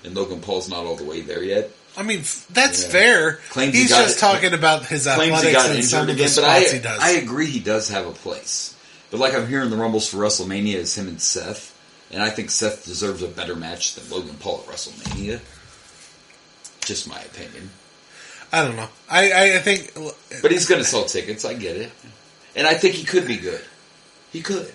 and Logan Paul's not all the way there yet. I mean, that's fair. He's just talking about his athletics and some of the spots he does. I agree he does have a place. But like I'm hearing the rumbles for WrestleMania is him and Seth, and I think Seth deserves a better match than Logan Paul at WrestleMania. Just my opinion. I don't know. I think... But he's going to sell tickets, I get it. And I think he could be good. He could.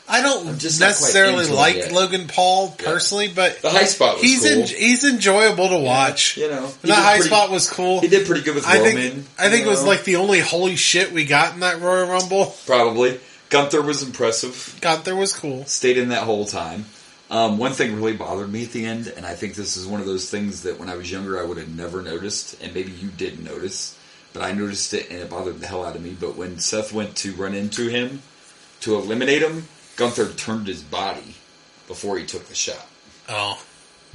I don't necessarily like Logan Paul personally, but the high spot was cool. He's enjoyable to watch. The high spot was cool. He did pretty good with Roman. I think it was like the only holy shit we got in that Royal Rumble. Probably. Gunther was impressive. Gunther was cool. Stayed in that whole time. One thing really bothered me at the end, and I think this is one of those things that when I was younger I would have never noticed, and maybe you did notice, but I noticed it and it bothered the hell out of me. But when Seth went to run into him to eliminate him, Gunther turned his body before he took the shot. Oh.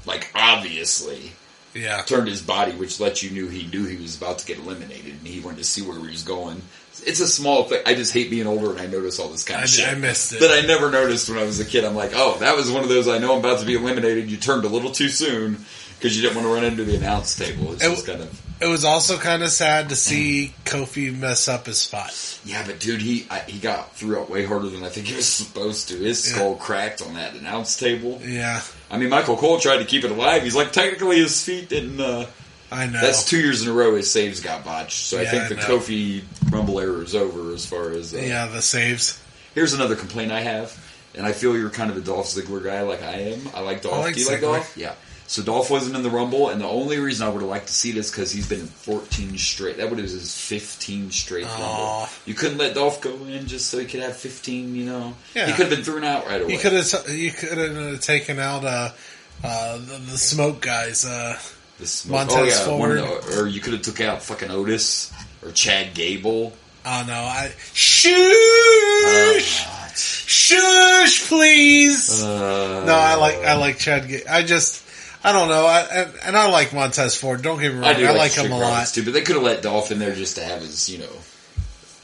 Like, obviously. Yeah. Turned his body, which let you knew he was about to get eliminated, and he wanted to see where he was going. It's a small thing. I just hate being older and I notice all this kind of shit. I missed it. That I never noticed when I was a kid. I'm like, oh, that was one of those, I know I'm about to be eliminated. You turned a little too soon because you didn't want to run into the announce table. It was also kind of sad to see Kofi mess up his spot. Yeah, but dude, he got through it way harder than I think he was supposed to. His skull cracked on that announce table. Yeah. I mean, Michael Cole tried to keep it alive. He's like, technically his feet didn't... I know. That's 2 years in a row his saves got botched. So I think the Kofi Rumble era is over as far as... the saves. Here's another complaint I have, and I feel you're kind of a Dolph Ziggler guy like I am. I like Dolph. Do you like Dolph? Yeah. So Dolph wasn't in the Rumble, and the only reason I would have liked to see this because he's been in 14 straight. That would have been his 15 straight Rumble. You couldn't let Dolph go in just so he could have 15, Yeah. He could have been thrown out right away. You could have taken out the smoke guys... Montez Ford. Or you could have took out fucking Otis or Chad Gable. Oh no! Shush, please. No, I like Chad Gable. I don't know. I like Montez Ford. Don't get me wrong. I like him a lot too. But they could have let Dolph in there just to have his,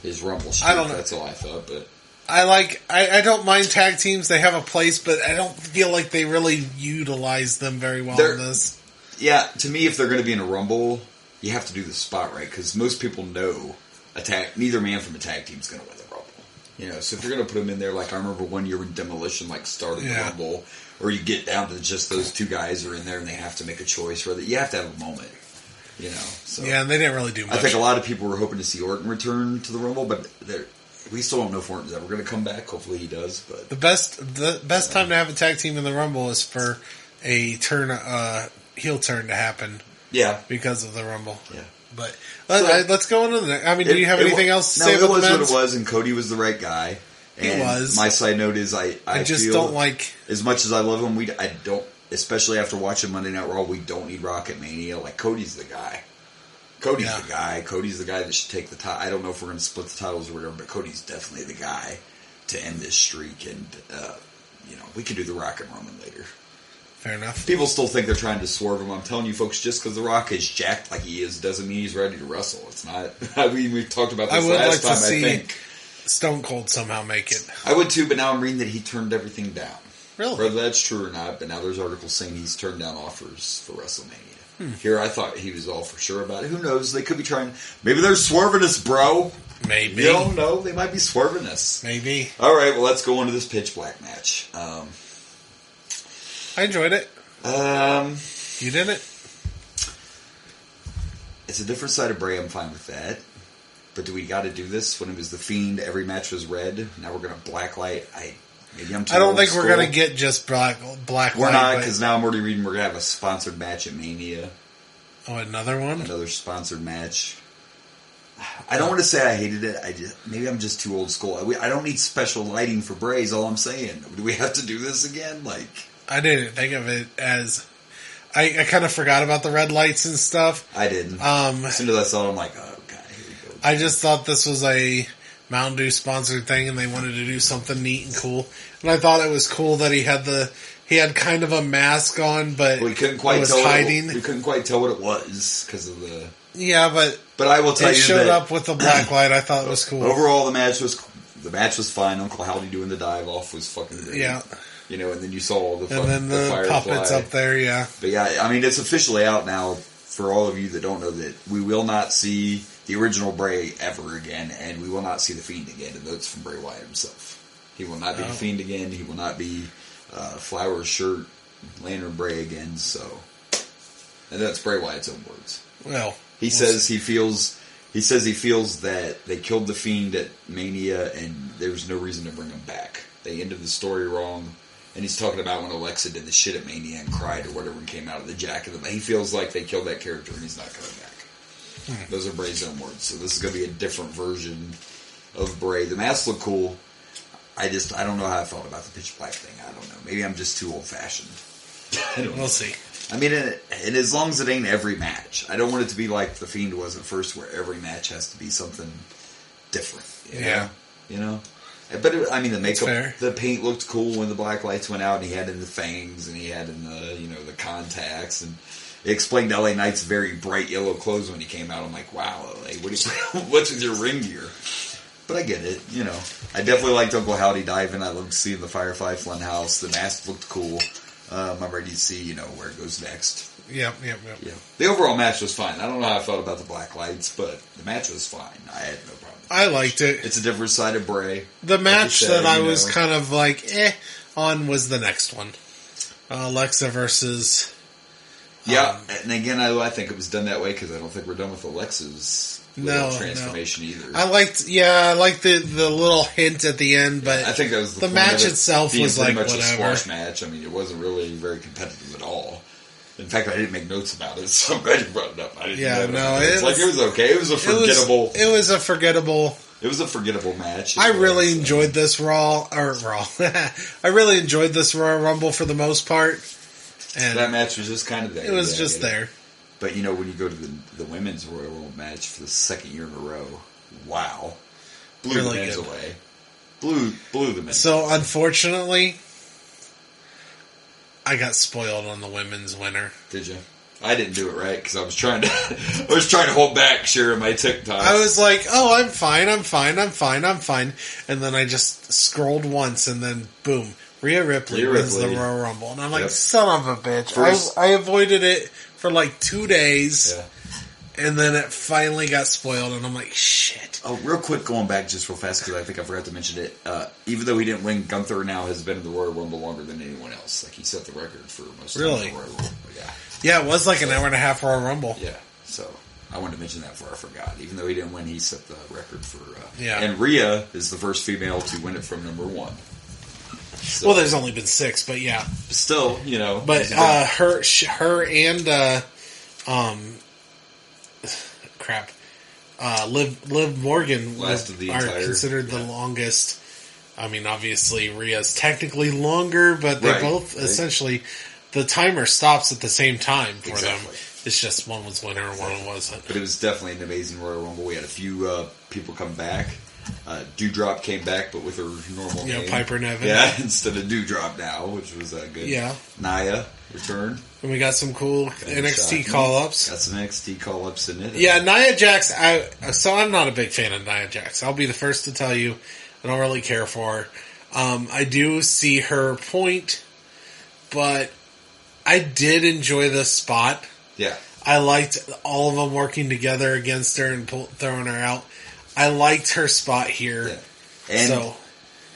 his Rumble streak. I don't know. That's all I thought. But I don't mind tag teams. They have a place, but I don't feel like they really utilize them very well in this. Yeah, to me, if they're going to be in a Rumble, you have to do the spot right, because most people know neither man from a tag team is going to win the Rumble. So if you're going to put them in there, like I remember one year when Demolition started the Rumble, or you get down to just those two guys are in there and they have to make a choice, you have to have a moment. You know, so Yeah, and they didn't really do much. I think a lot of people were hoping to see Orton return to the Rumble, but we still don't know if Orton's ever going to come back. Hopefully he does. But the best time to have a tag team in the Rumble is for a heel turn to happen. Yeah, because of the Rumble. Yeah, but let's go on to the next. I mean, do you have anything else to say about the men's? No, it was what it was, and Cody was the right guy. And he was. My side note is I just feel, don't like, as much as I love him, I don't, especially after watching Monday Night Raw, we don't need Rocket Mania. Like, Cody's the guy. Cody's the guy. Cody's the guy that should take the title. I don't know if we're going to split the titles or whatever, but Cody's definitely the guy to end this streak. And, we could do The Rock and Roman later. Fair enough. People still think they're trying to swerve him. I'm telling you, folks, just because The Rock is jacked like he is doesn't mean he's ready to wrestle. It's not. I mean, we talked about this last time, I think. Stone Cold somehow make it. I would too, but now I'm reading that he turned everything down. Really? Whether that's true or not, but now there's articles saying he's turned down offers for WrestleMania. Here, I thought he was all for sure about it. Who knows? They could be trying. Maybe they're swerving us, bro. Maybe. You don't know. They might be swerving us. Maybe. All right, well, let's go into this pitch black match. I enjoyed it. You didn't? It's a different side of Bray. I'm fine with that. But do we got to do this? When it was The Fiend, every match was red. Now we're going to blacklight. Maybe I'm too I don't old think school. we're going to get just blacklight. We're not, because now I'm already reading we're going to have a sponsored match at Mania. Oh, another one? Another sponsored match. I don't want to say I hated it. Maybe I'm just too old school. I don't need special lighting for Bray, is all I'm saying. Do we have to do this again? I didn't think of it as... I kind of forgot about the red lights and stuff. I didn't. As soon as I saw it, I'm like, oh, God, here we go. I just thought this was a Mountain Dew sponsored thing, and they wanted to do something neat and cool. And I thought it was cool that he had kind of a mask on, but we couldn't quite was tell hiding. We couldn't quite tell what it was because of the... Yeah, but I will tell you it showed up with the black light. I thought it was cool. Overall, the match was fine. Uncle Howdy doing the dive off was fucking great. Yeah. And then you saw all the and then the puppets up there, yeah. But yeah, I mean, it's officially out now for all of you that don't know that we will not see the original Bray ever again, and we will not see the Fiend again, and that's from Bray Wyatt himself. He will not be the Fiend again. He will not be Flower Shirt Lantern Bray again. So, and that's Bray Wyatt's own words. Well, he says he feels that they killed the Fiend at Mania, and there's no reason to bring him back. They ended the story wrong. And he's talking about when Alexa did the shit at Mania and cried or whatever and came out of the jacket. He feels like they killed that character and he's not coming back. Those are Bray's own words. So this is going to be a different version of Bray. The masks look cool. I don't know how I felt about the pitch black thing. I don't know. Maybe I'm just too old fashioned. We'll see. I mean, and as long as it ain't every match. I don't want it to be like The Fiend was at first where every match has to be something different. Yeah. You know? But the makeup, the paint looked cool when the black lights went out, and he had in the fangs, and he had in the the contacts, and it explained LA Knight's very bright yellow clothes when he came out. I'm like, wow, LA, what's with your ring gear? But I get it, I definitely liked Uncle Howdy diving. I loved seeing the Firefly Funhouse. The mask looked cool. I'm ready to see, where it goes next. Yep. The overall match was fine. I don't know how I felt about the black lights, but the match was fine. I had no problem. I liked it. It's a different side of Bray. The match that I was kind of like, on was the next one. Alexa versus... Yeah, and again, I think it was done that way because I don't think we're done with Alexa's transformation either. I liked the little hint at the end, but I think that was the match itself was like much whatever. A squash match. I mean, it wasn't really very competitive at all. In fact, I didn't make notes about it, so I'm glad you brought it up. I didn't it was okay. It was a forgettable. It was a forgettable. It was a forgettable match. I really enjoyed this Raw. I really enjoyed this Royal Rumble for the most part. And that match was just kind of there. It was just there. But when you go to the women's Royal Rumble match for the second year in a row, wow, blew the men's away. Blew the men's. So unfortunately, I got spoiled on the women's winner. Did you? I didn't do it right because I was trying to hold back sharing my TikTok. I was like, "Oh, I'm fine. And then I just scrolled once, and then boom, Rhea Ripley wins the Royal Rumble, and I'm like, "Son of a bitch!" I avoided it for like 2 days, and then it finally got spoiled, and I'm like, "Shit!" Oh, real quick, going back just real fast because I think I forgot to mention it. Even though he didn't win, Gunther now has been in the Royal Rumble longer than anyone else. Like he set the record for most of the Royal Rumble. Yeah, it was like an hour and a half Royal Rumble. Yeah. So I wanted to mention that before I forgot. Even though he didn't win, he set the record for... Yeah. And Rhea is the first female to win it from number 1. So, Well, there's only been 6, but yeah. still, you know... But her and Liv Morgan Lasted the are entire- considered the longest. I mean, obviously Rhea's technically longer, but they Right, both right. essentially the timer stops at the same time for Exactly. them. It's just one was winner and one wasn't. But it was definitely an amazing Royal Rumble. We had a few people come back. Dewdrop came back, but with her normal name. Piper Niven. Yeah, instead of Dewdrop now, which was good. Yeah. Nia returned. And we got some cool NXT Shot. call-ups. Got some NXT call-ups in it. Yeah, Nia Jax. So I'm not a big fan of Nia Jax. I'll be the first to tell you, I don't really care for her. I do see her point, but I did enjoy this spot. Yeah. I liked all of them working together against her and throwing her out. I liked her spot here. Yeah.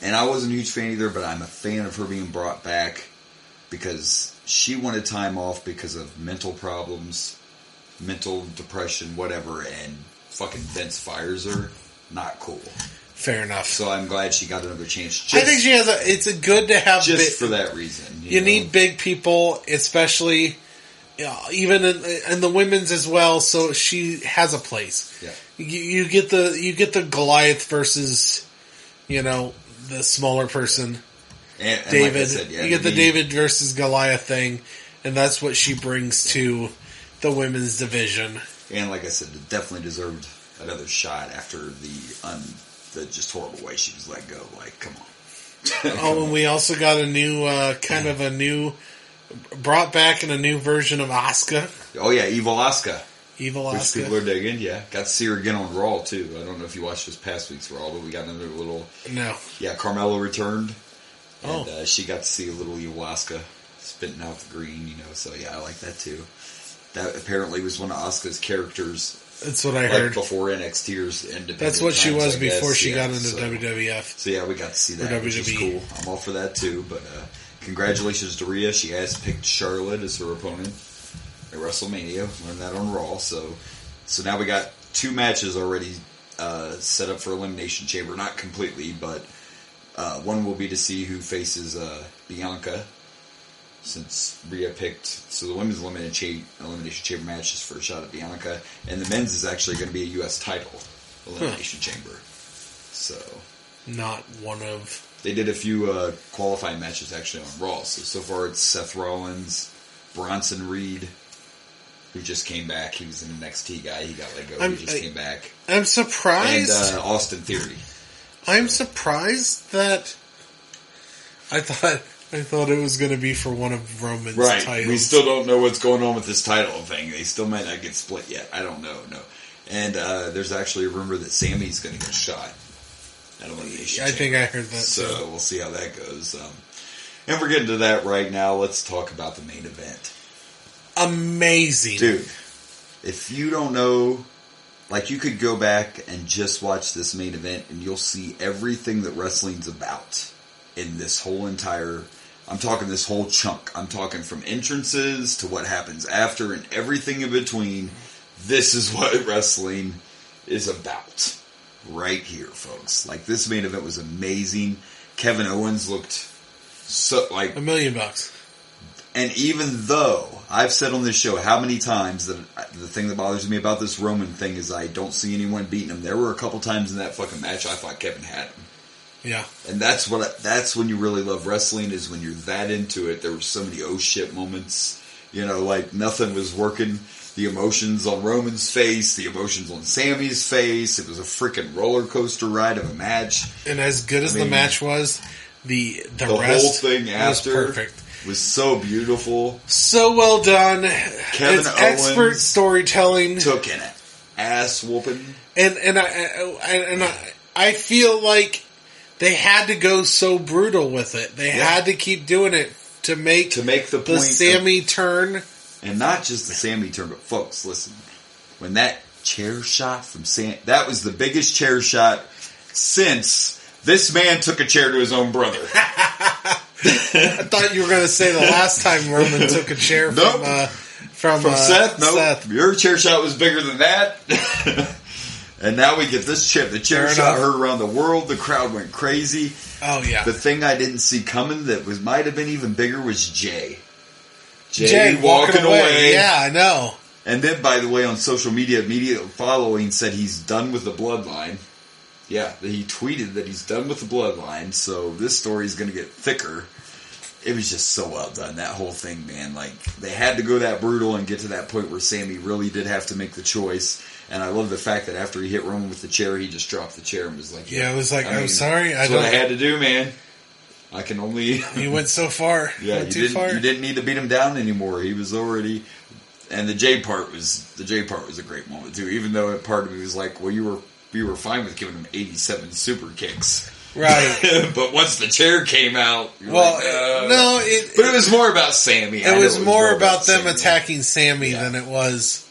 And I wasn't a huge fan either, but I'm a fan of her being brought back because she wanted time off because of mental problems, mental depression, whatever, and fucking Vince fires her. Not cool. Fair enough. So I'm glad she got another chance. I think she has it's good to have just for that reason. You know? need big people, especially even in the women's as well. So she has a place. Yeah. You get the Goliath versus, the smaller person, and David. like I said, yeah, you get the David versus Goliath thing, and that's what she brings to the women's division. And like I said, it definitely deserved another shot after the just horrible way she was let go. Like, come on. And we also got a new brought back in a new version of Asuka. Oh yeah, Evil Asuka. Evil Which Asuka. people are digging, yeah. Got to see her again on Raw, too. I don't know if you watched this past week's Raw, but we got another little... No. Yeah, Carmella returned. Oh. And she got to see a little Evil Asuka spitting out the green, so yeah, I like that, too. That apparently was one of Asuka's characters. That's what I heard. Before NXT's independent That's what she times, was I guess. before she got into so, WWF. So yeah, we got to see that, which is cool. I'm all for that, too, but congratulations to Rhea. She has picked Charlotte as her opponent at WrestleMania. Learned that on Raw, so now we got 2 matches already set up for Elimination Chamber. Not completely, but one will be to see who faces Bianca, since Rhea picked. So the women's Elimination Chamber match is for a shot at Bianca, and the men's is actually going to be a U.S. title Elimination Chamber. So Not one of... they did a few qualifying matches actually on Raw. So far it's Seth Rollins, Bronson Reed, who just came back. He was an NXT guy. He got let go. He just came back. I'm surprised. And Austin Theory. I'm surprised that I thought it was going to be for one of Roman's titles. We still don't know what's going on with this title thing. They still might not get split yet. I don't know. No. And there's actually a rumor that Sammy's going to get a shot at Elimination I Chamber. think I heard that So too. we'll see how that goes. And we're getting to that right now. Let's talk about the main event. Amazing. Dude, if you don't know, you could go back and just watch this main event and you'll see everything that wrestling's about in this whole entire... I'm talking this whole chunk. I'm talking from entrances to what happens after and everything in between. This is what wrestling is about. Right here, folks. This main event was amazing. Kevin Owens looked so, $1 million. And even though I've said on this show how many times that the thing that bothers me about this Roman thing is I don't see anyone beating him. There were a couple times in that fucking match I thought Kevin had him. Yeah. And that's when you really love wrestling, is when you're that into it. There were so many oh shit moments. Nothing was working. The emotions on Roman's face, the emotions on Sammy's face. It was a freaking roller coaster ride of a match. And as good as the match was, the whole rest thing after was perfect. Was so beautiful. So well done. Kevin it's Owens expert storytelling. Took in it. Ass whooping. And I feel like they had to go so brutal with it. They had to keep doing it to make the point Sammy turn. And not just the Sammy turn, but folks, listen. When that chair shot from Sam, that was the biggest chair shot since this man took a chair to his own brother. I thought you were going to say the last time Roman took a chair From Seth. Nope. Seth. Your chair shot was bigger than that. And now we get this chip. The chair Fair shot enough. heard around the world. The crowd went crazy. Oh, yeah. The thing I didn't see coming that might have been even bigger was Jay. Jay walking away. Yeah, I know. And then, by the way, on social media, immediate following said he's done with the bloodline. Yeah, he tweeted that he's done with the bloodline, so this story is going to get thicker. It was just so well done, that whole thing, man. Like, they had to go that brutal and get to that point where Sammy really did have to make the choice. And I love the fact that after he hit Roman with the chair, he just dropped the chair and was like, Yeah, it was like, I'm sorry. That's what I had to do, man. I can only... You went so far. Yeah, you didn't need to beat him down anymore. He was already... And the Jay part was a great moment, too. Even though a part of me was like, well, you were fine with giving him 87 super kicks. Right. But once the chair came out, you're well, like, no, but it was more about Sammy. It was more about them Sammy. attacking Sammy than it was.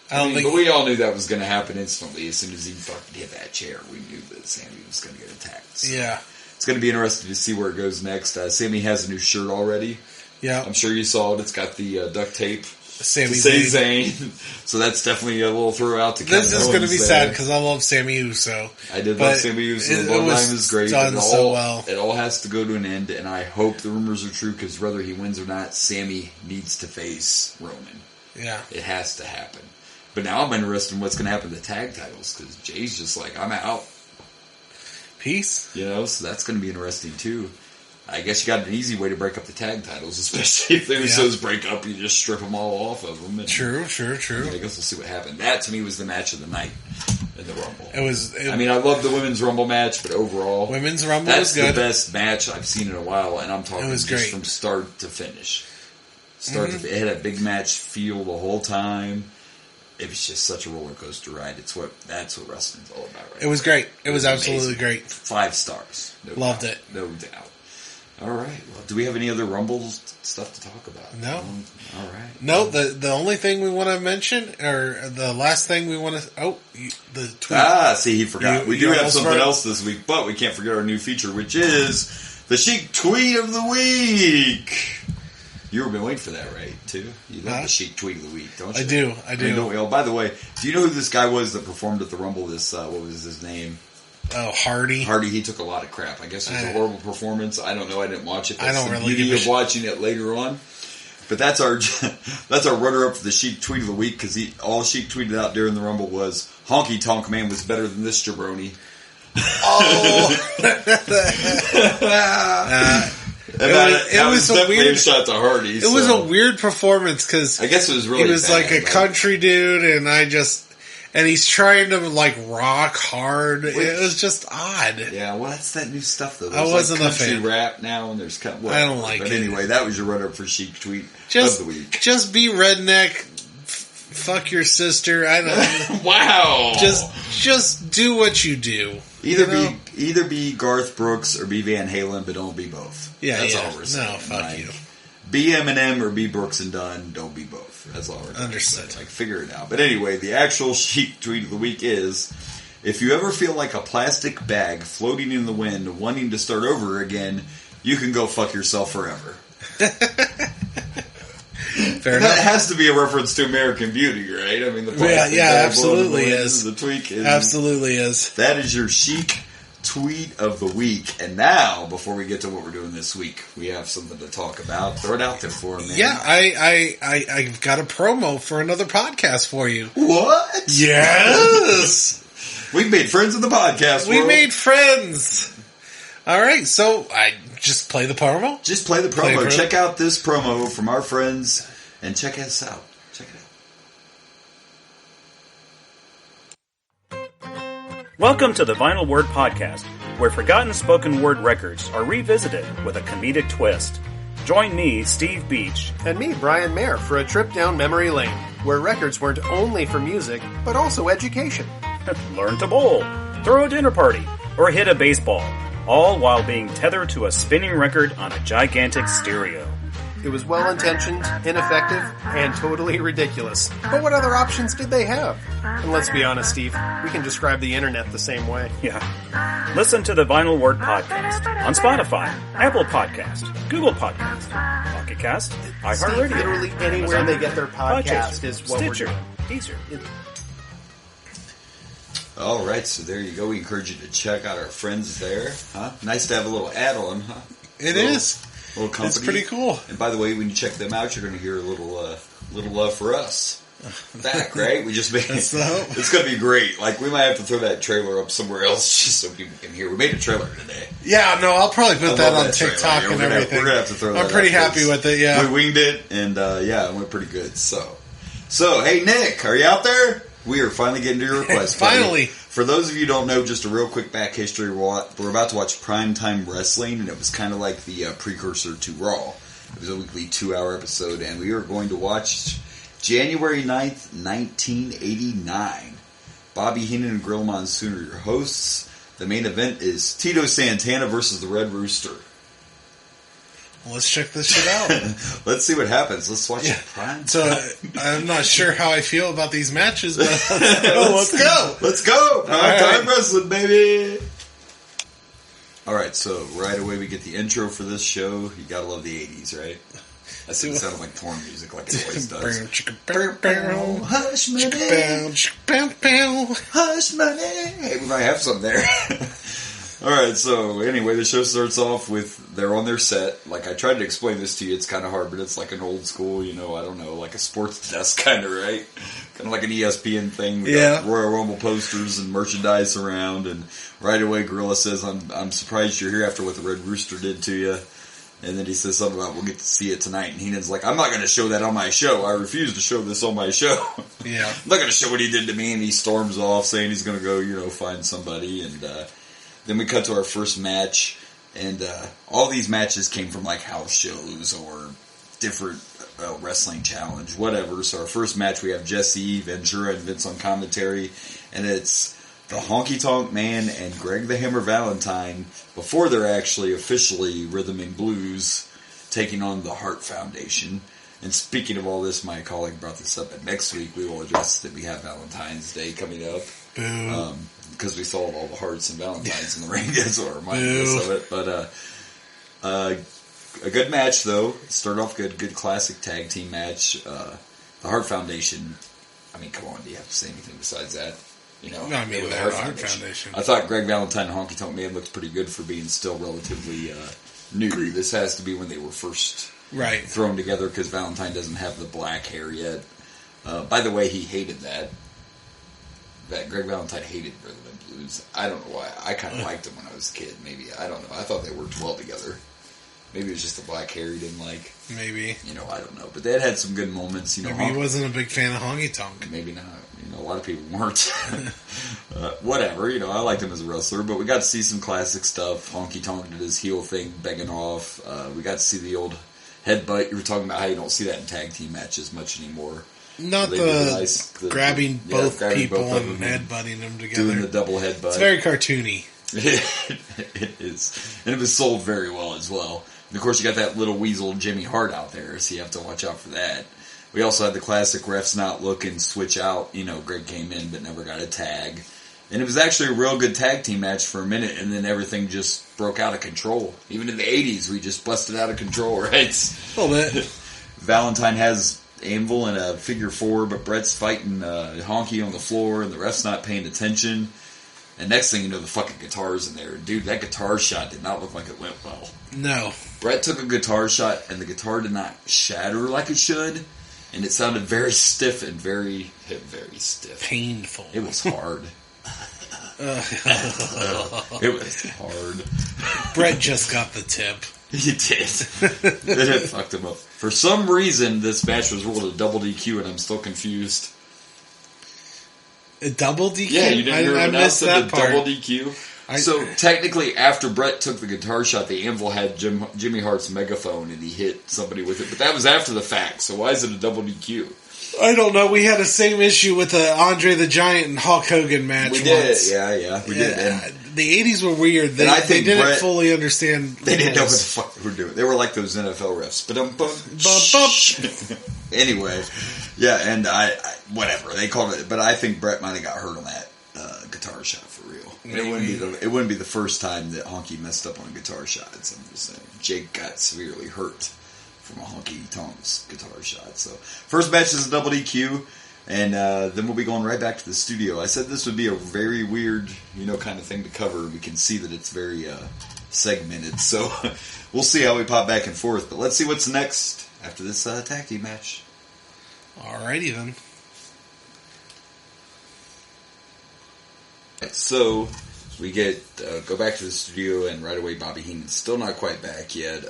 But we all knew that was going to happen instantly. As soon as he fucking hit that chair, we knew that Sammy was going to get attacked. So Yeah. it's going to be interesting to see where it goes next. Sammy has a new shirt already. Yeah. I'm sure you saw it. It's got the duct tape. Sammy to say Zayn. Zayn. So that's definitely a little throw out to This Kevin is going to Owens be there. sad because I love Sammy Uso. I did But love Sammy Uso. The it bloodline was was great. done so well. It all has to go to an end, and I hope the rumors are true because whether he wins or not, Sammy needs to face Roman. Yeah. It has to happen. But now I'm interested in what's going to happen to the tag titles because Jay's just like, I'm out. Peace. You know, so that's going to be interesting too. I guess you got an easy way to break up the tag titles, especially if the Usos break up, you just strip them all off of them. And True. I guess we'll see what happened. That to me was the match of the night in the Rumble. I mean, I love the Women's Rumble match, but overall, Women's Rumble that's was good. the best match I've seen in a while, and I'm talking It was just great. from start to finish. It had a big match feel the whole time. It was just such a roller coaster ride. That's what wrestling's all about, right? It was great. It was amazing. absolutely great. 5 stars. No Loved doubt. it. No doubt. All right. Well, do we have any other Rumble stuff to talk about? No. All right. No, the only thing we want to mention, or the last thing we want to... the tweet. See, he forgot. We do have almost something forgot. else this week, but we can't forget our new feature, which is the Sheik Tweet of the Week. You've been waiting for that, right, too? You love the Sheik Tweet of the Week, don't you? I do. mean, don't we all? By the way, do you know who this guy was that performed at the Rumble this, what was his name? Oh, Hardy. Hardy, he took a lot of crap. I guess it was a horrible performance. I don't know. I didn't watch it. That's I don't the really beauty give a of watching it later on. But that's our runner-up for the Sheik Tweet of the Week because all Sheik tweeted out during the Rumble was, Honky Tonk Man was better than this jabroni. Oh! It was a definitely weird a shot to Hardy. It was a weird performance because I guess it was really he was bad, like a country dude, and he's trying to like rock hard. It was just odd. Yeah, well, that's that new stuff though. I There's wasn't like a country fan. rap now, and there's kind of, I don't like but it. anyway, that was your runner-up for Sheik Tweet Just of the Week. just be redneck. Fuck your sister. I don't. Wow. Just do what you do. Either be Garth Brooks or be Van Halen, but don't be both. Yeah, that's yeah. all we're saying. No, fuck Like, you. Be Eminem or be Brooks and Dunn. Don't be both. That's all we're doing. Understood. Like, figure it out. But anyway, the actual Sheik Tweet of the Week is: if you ever feel like a plastic bag floating in the wind, wanting to start over again, you can go fuck yourself forever. Fair That enough. has to be a reference to American Beauty, right? I mean, the plastic Yeah, bag absolutely blowing in the wind is. The tweak is. Absolutely is. That is your Sheik Tweet of the Week. And now, before we get to what we're doing this week, we have something to talk about. Throw it out there for him, man. Yeah, I've got a promo for another podcast for you. What? Yes! We've made friends in the podcast We world. made friends! Alright, so I just play the promo? Just play the Play promo. promo. Check out this promo from our friends and check us out. Check it out. Welcome to the Vinyl Word Podcast, where forgotten spoken word records are revisited with a comedic twist. Join me, Steve Beach, And me, Brian Mayer, for a trip down memory lane, where records weren't only for music, but also education. learn to bowl, throw a dinner party, or hit a baseball, all while being tethered to a spinning record on a gigantic stereo. It was well-intentioned, ineffective, and totally ridiculous. But what other options did they have? And let's be honest, Steve, we can describe the internet the same way. Yeah. Listen to the Vinyl Word Podcast on Spotify, Apple Podcast, Google Podcast, Pocket Cast, iHeartRadio. Literally anywhere they get their podcast is what Stitcher, we're doing. Deezer. All right, so there you go. We encourage you to check out our friends there. Huh? Nice to have a little add-on, huh? It is. Little company. It's pretty cool. And by the way, when you check them out, you're going to hear a little love for us back, right? We just made That's the hope. It's going to be great. Like, we might have to throw that trailer up somewhere else just so people can hear. We made a trailer today. Yeah, no, I'll probably put that on that trailer. TikTok Yeah, and we're gonna everything. have to throw that I'm pretty up, happy please. with it, yeah. We winged it, and yeah, it went pretty good. So, hey, Nick, are you out there? We are finally getting to your request. Finally. buddy. For those of you who don't know, just a real quick back history, we're about to watch Primetime Wrestling, and it was kind of like the precursor to Raw. It was a weekly 2-hour episode, and we are going to watch January 9th, 1989. Bobby Heenan and Grill Monsoon are your hosts. The main event is Tito Santana versus the Red Rooster. Well, let's check this shit out. Let's see what happens. Let's watch it prime. So, I'm not sure how I feel about these matches, but let's go. Let's go! Prime right. time wrestling, baby! Alright, so right away we get the intro for this show. You gotta love the 80s, right? That didn't sound like porn music like it always does. Hush money! Hush money! Hey, we might have something there. Alright, so anyway, the show starts off with, they're on their set. Like, I tried to explain this to you, it's kind of hard, but it's like an old school, you know, I don't know, like a sports desk kind of, right? Kind of like an ESPN thing. We got Royal Rumble posters and merchandise around, and right away Gorilla says, I'm surprised you're here after what the Red Rooster did to you. And then he says something about, we'll get to see it tonight. And Heenan's like, I'm not going to show that on my show. I refuse to show this on my show. Yeah. I'm not going to show what he did to me. And he storms off saying he's going to go, you know, find somebody. And then we cut to our first match. And all these matches came from like house shows or different wrestling challenge, whatever. So our first match, we have Jesse, Ventura, and Vince on commentary. And it's the Honky Tonk Man and Greg the Hammer Valentine before they're actually officially Rhythm and Blues taking on the Hart Foundation. And speaking of all this, my colleague brought this up, and next week we will address that we have Valentine's Day coming up. Because we saw all the hearts and Valentines in the ring, that's what reminded us of it. But a good match, though. Started off good classic tag team match. The Hart Foundation, I mean, come on, do you have to say anything besides that? You know, I mean, the Hart Foundation. I thought Greg Valentine and Honky Tonk Man looked pretty good for being still relatively new. This has to be when they were first thrown together because Valentine doesn't have the black hair yet. By the way, he hated that. That Greg Valentine hated Rhythm and Blues. I don't know why. I kind of liked him when I was a kid. Maybe. I don't know. I thought they worked well together. Maybe it was just the black hair he didn't like. Maybe. You know, I don't know. But they had some good moments. You know, Maybe he wasn't a big fan of Honky Tonk. Maybe not. You know, a lot of people weren't. Whatever. You know, I liked him as a wrestler. But we got to see some classic stuff. Honky Tonk did his heel thing, begging off. We got to see the old headbutt. You were talking about how you don't see that in tag team matches much anymore. Not the grabbing both people and headbutting them together. Doing the double headbutt. It's very cartoony. It is. And it was sold very well as well. And of course you got that little weasel Jimmy Hart out there, so you have to watch out for that. We also had the classic refs not looking, switch out. You know, Greg came in but never got a tag. And it was actually a real good tag team match for a minute, and then everything just broke out of control. Even in the 80s, we just busted out of control, right? A little bit. Valentine has Anvil in a figure four, but Brett's fighting Honky on the floor, and the ref's not paying attention. And next thing you know, the fucking guitar's in there. Dude, that guitar shot did not look like it went well. No. Brett took a guitar shot, and the guitar did not shatter like it should, and it sounded very stiff and very stiff. Painful. It was hard. It was hard. Brett just got the tip. He did. It fucked him up. For some reason, this match was ruled a double DQ, and I'm still confused. A double DQ? Yeah, you didn't hear him announce that the double DQ? So, technically, after Brett took the guitar shot, the Anvil had Jimmy Hart's megaphone, and he hit somebody with it. But that was after the fact, so why is it a double DQ? I don't know. We had the same issue with the Andre the Giant and Hulk Hogan match. We did, once. yeah, we did. And The 80s were weird. They, And I think they didn't Brett- fully understand. They didn't know what the rules. fuck they were doing. They were like those NFL refs. Bump. Anyway, yeah, and I whatever they called it, but I think Brett might have got hurt on that guitar shot for real. It wouldn't be the first time that Honky messed up on a guitar shot. So I'm just saying, Jake got severely hurt from a Honky Tonks guitar shot. So first match is a double DQ. And then we'll be going right back to the studio. I said this would be a very weird, kind of thing to cover. We can see that it's very segmented. So we'll see how we pop back and forth. But let's see what's next after this tag team match. Alrighty then. So we get go back to the studio, and right away Bobby Heenan's still not quite back yet.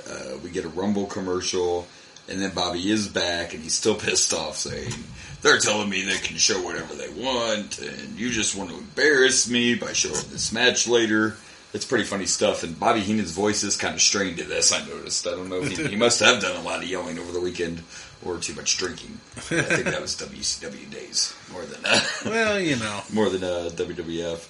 We get a Rumble commercial. And then Bobby is back, and he's still pissed off, saying, they're telling me they can show whatever they want, and you just want to embarrass me by showing this match later. It's pretty funny stuff, and Bobby Heenan's voice is kind of strained to this, I noticed. I don't know if he must have done a lot of yelling over the weekend, or too much drinking. I think that was WCW days, more than more than WWF.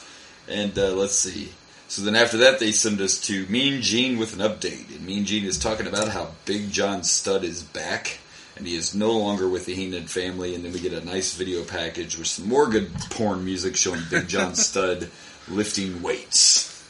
And let's see. So then after that, they send us to Mean Gene with an update. And Mean Gene is talking about how Big John Studd is back, and he is no longer with the Heenan family. And then we get a nice video package with some more good porn music showing Big John Studd lifting weights.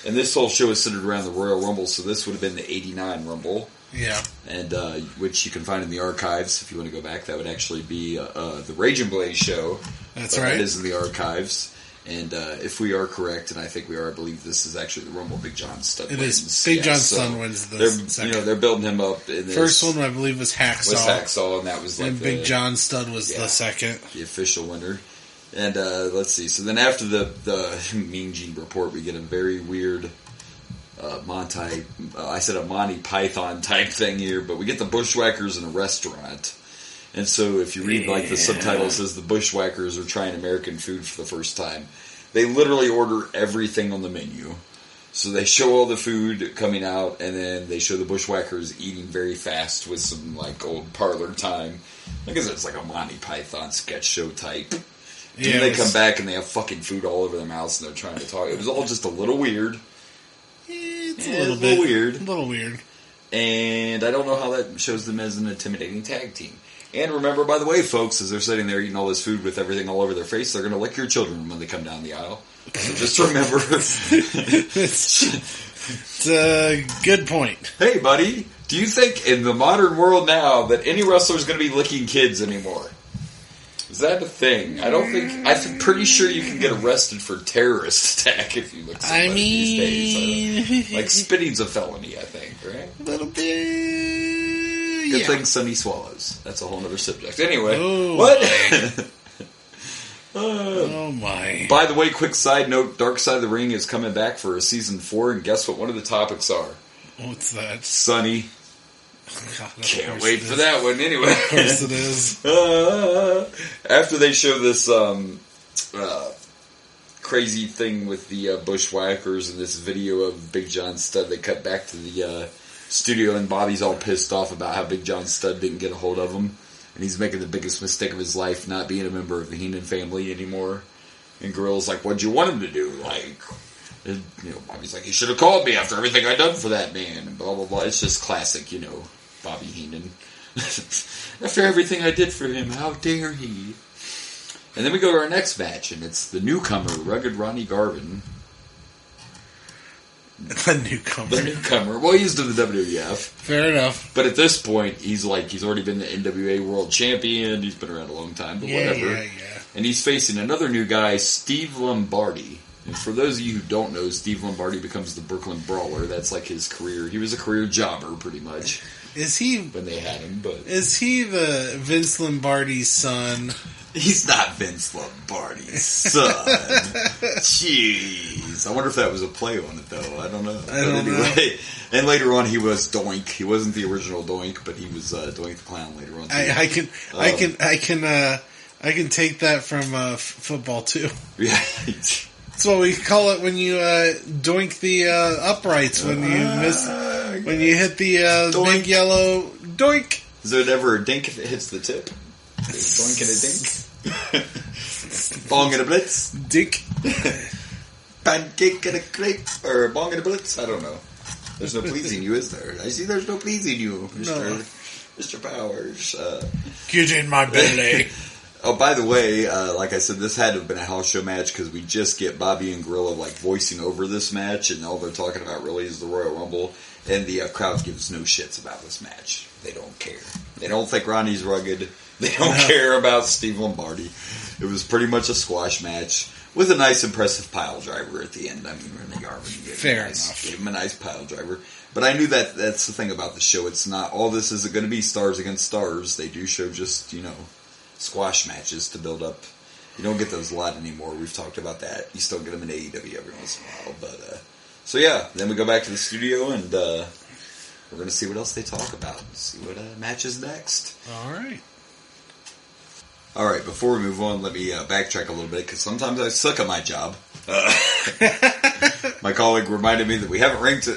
And this whole show is centered around the Royal Rumble, so this would have been the 89 Rumble. Yeah. And which you can find in the archives if you want to go back. That would actually be the Raging Blaze show. That's right. It is in the archives. And if we are correct, and I think we are, I believe this is actually the Rumble Big John Studd It wins. is. Big John Studd wins the second. They're building him up. In this. First one, I believe, was Hacksaw. And that was like and Big John Studd was the second. The official winner. And let's see. So then after the Mean Gene report, we get a very weird Monty Python type thing here, but we get the Bushwhackers in a restaurant. And so if you read like the subtitle, it says the Bushwhackers are trying American food for the first time. They literally order everything on the menu. So they show all the food coming out, and then they show the Bushwhackers eating very fast with some like old parlor time. I guess it's like a Monty Python sketch show type. And then they come back and they have fucking food all over their mouths and they're trying to talk. It was all just a little weird. It's a little bit weird. A little weird. And I don't know how that shows them as an intimidating tag team. And remember, by the way, folks, as they're sitting there eating all this food with everything all over their face, they're going to lick your children when they come down the aisle. So just remember. It's a good point. Hey, buddy, do you think in the modern world now that any wrestler is going to be licking kids anymore? Is that a thing? I don't think. I'm pretty sure you can get arrested for terrorist attack if you lick somebody these days. Like spitting's a felony, I think, right? A little bit. Good thing Sonny swallows. That's a whole other subject. Anyway, oh, what? Oh my! By the way, quick side note: Dark Side of the Ring is coming back for a season 4, and guess what? One of the topics are what's that? Sonny. God, Can't wait for that one. Anyway, of course it is. After they show this crazy thing with the Bushwhackers and this video of Big John Studd, they cut back to the studio, and Bobby's all pissed off about how Big John Studd didn't get a hold of him, and he's making the biggest mistake of his life, not being a member of the Heenan family anymore. And Gorill's like, "What'd you want him to do?" Like, Bobby's like, "He should have called me after everything I'd done for that man," and blah blah blah. It's just classic, Bobby Heenan. After everything I did for him, how dare he? And then we go to our next match, and it's the newcomer, Rugged Ronnie Garvin. The newcomer. Well, he's to the WWF. Fair enough. But at this point, he's already been the NWA World Champion. He's been around a long time, but whatever. Yeah. And he's facing another new guy, Steve Lombardi. And for those of you who don't know, Steve Lombardi becomes the Brooklyn Brawler. That's like his career. He was a career jobber, pretty much. Is he... When they had him, but... Is he the Vince Lombardi's son? He's not Vince Lombardi's son. Jeez. I wonder if that was a play on it, though. I don't know. I don't know. And later on, he was Doink. He wasn't the original Doink, but he was Doink the Clown later on. I can take that from football, too. Yeah. That's what we call it when you doink the uprights, when you miss... When you hit the big yellow doink. Is there ever a dink if it hits the tip? Doink and a dink? Bong and a blitz? Dink. pancake and a crepe, or a bong and a blitz. I don't know. There's no pleasing you, is there? I see there's no pleasing you, Mr. Powers. Get in my belly. Oh, by the way, like I said, this had to have been a house show match because we just get Bobby and Gorilla like voicing over this match, and all they're talking about really is the Royal Rumble, and the crowd gives no shits about this match. They don't care. They don't think Ronnie's rugged. They don't care about Steve Lombardi. It was pretty much a squash match with a nice, impressive pile driver at the end. I mean, Randy Garvin gave him a nice pile driver. But I knew that's the thing about the show. It's not all this isn't going to be stars against stars. They do show just squash matches to build up. You don't get those a lot anymore. We've talked about that. You still get them in AEW every once in a while. But so yeah, then we go back to the studio and we're going to see what else they talk about. See what match is next. All right. All right, before we move on, let me backtrack a little bit, because sometimes I suck at my job. My colleague reminded me that we haven't ranked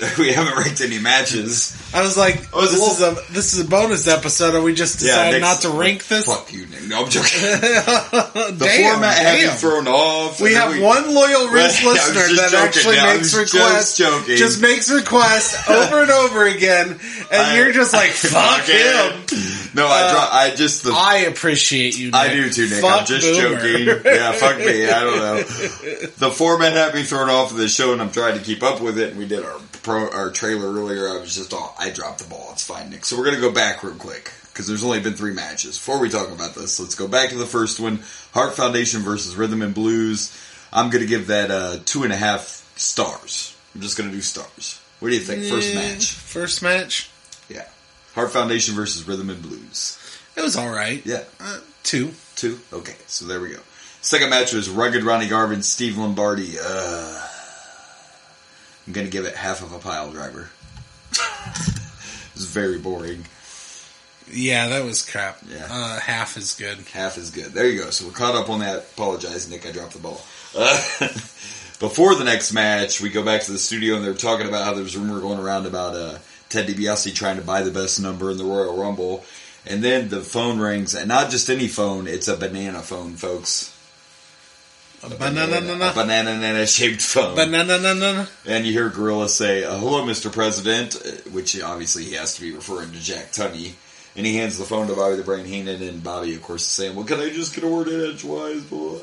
any matches. I was like, this is a bonus episode, and we just decided not to rank this? Fuck you, Nick. No, I'm joking. The format had been thrown off. We have one loyal listener that actually makes requests. Just makes requests over and over again, and you're just like, fuck him. No, I appreciate you, Nick. I do too, Nick. I'm just joking. Yeah, fuck me. I don't know. The format had me thrown off of the show, and I'm trying to keep up with it. And we did our trailer earlier. I dropped the ball. It's fine, Nick. So we're gonna go back real quick because there's only been 3 matches. Before we talk about this, let's go back to the first one: Heart Foundation versus Rhythm and Blues. I'm gonna give that 2.5 stars. I'm just gonna do stars. What do you think? First match. Yeah. Heart Foundation versus Rhythm and Blues. It was all right. Yeah. 2. 2? Okay, so there we go. Second match was Rugged Ronnie Garvin, Steve Lombardi. I'm going to give it half of a pile driver. It was very boring. Yeah, that was crap. Yeah. Half is good. Half is good. There you go. So we're caught up on that. Apologize, Nick. I dropped the ball. Before the next match, we go back to the studio, and they're talking about how there's a rumor going around about Ted DiBiase trying to buy the best number in the Royal Rumble. And then the phone rings, and not just any phone, it's a banana phone, folks. A banana-shaped phone. Banana. And you hear Gorilla say, hello, Mr. President, which obviously he has to be referring to Jack Tunney. And he hands the phone to Bobby the Brain Heenan, and Bobby, of course, is saying, well, can I just get a word in edgewise, boy?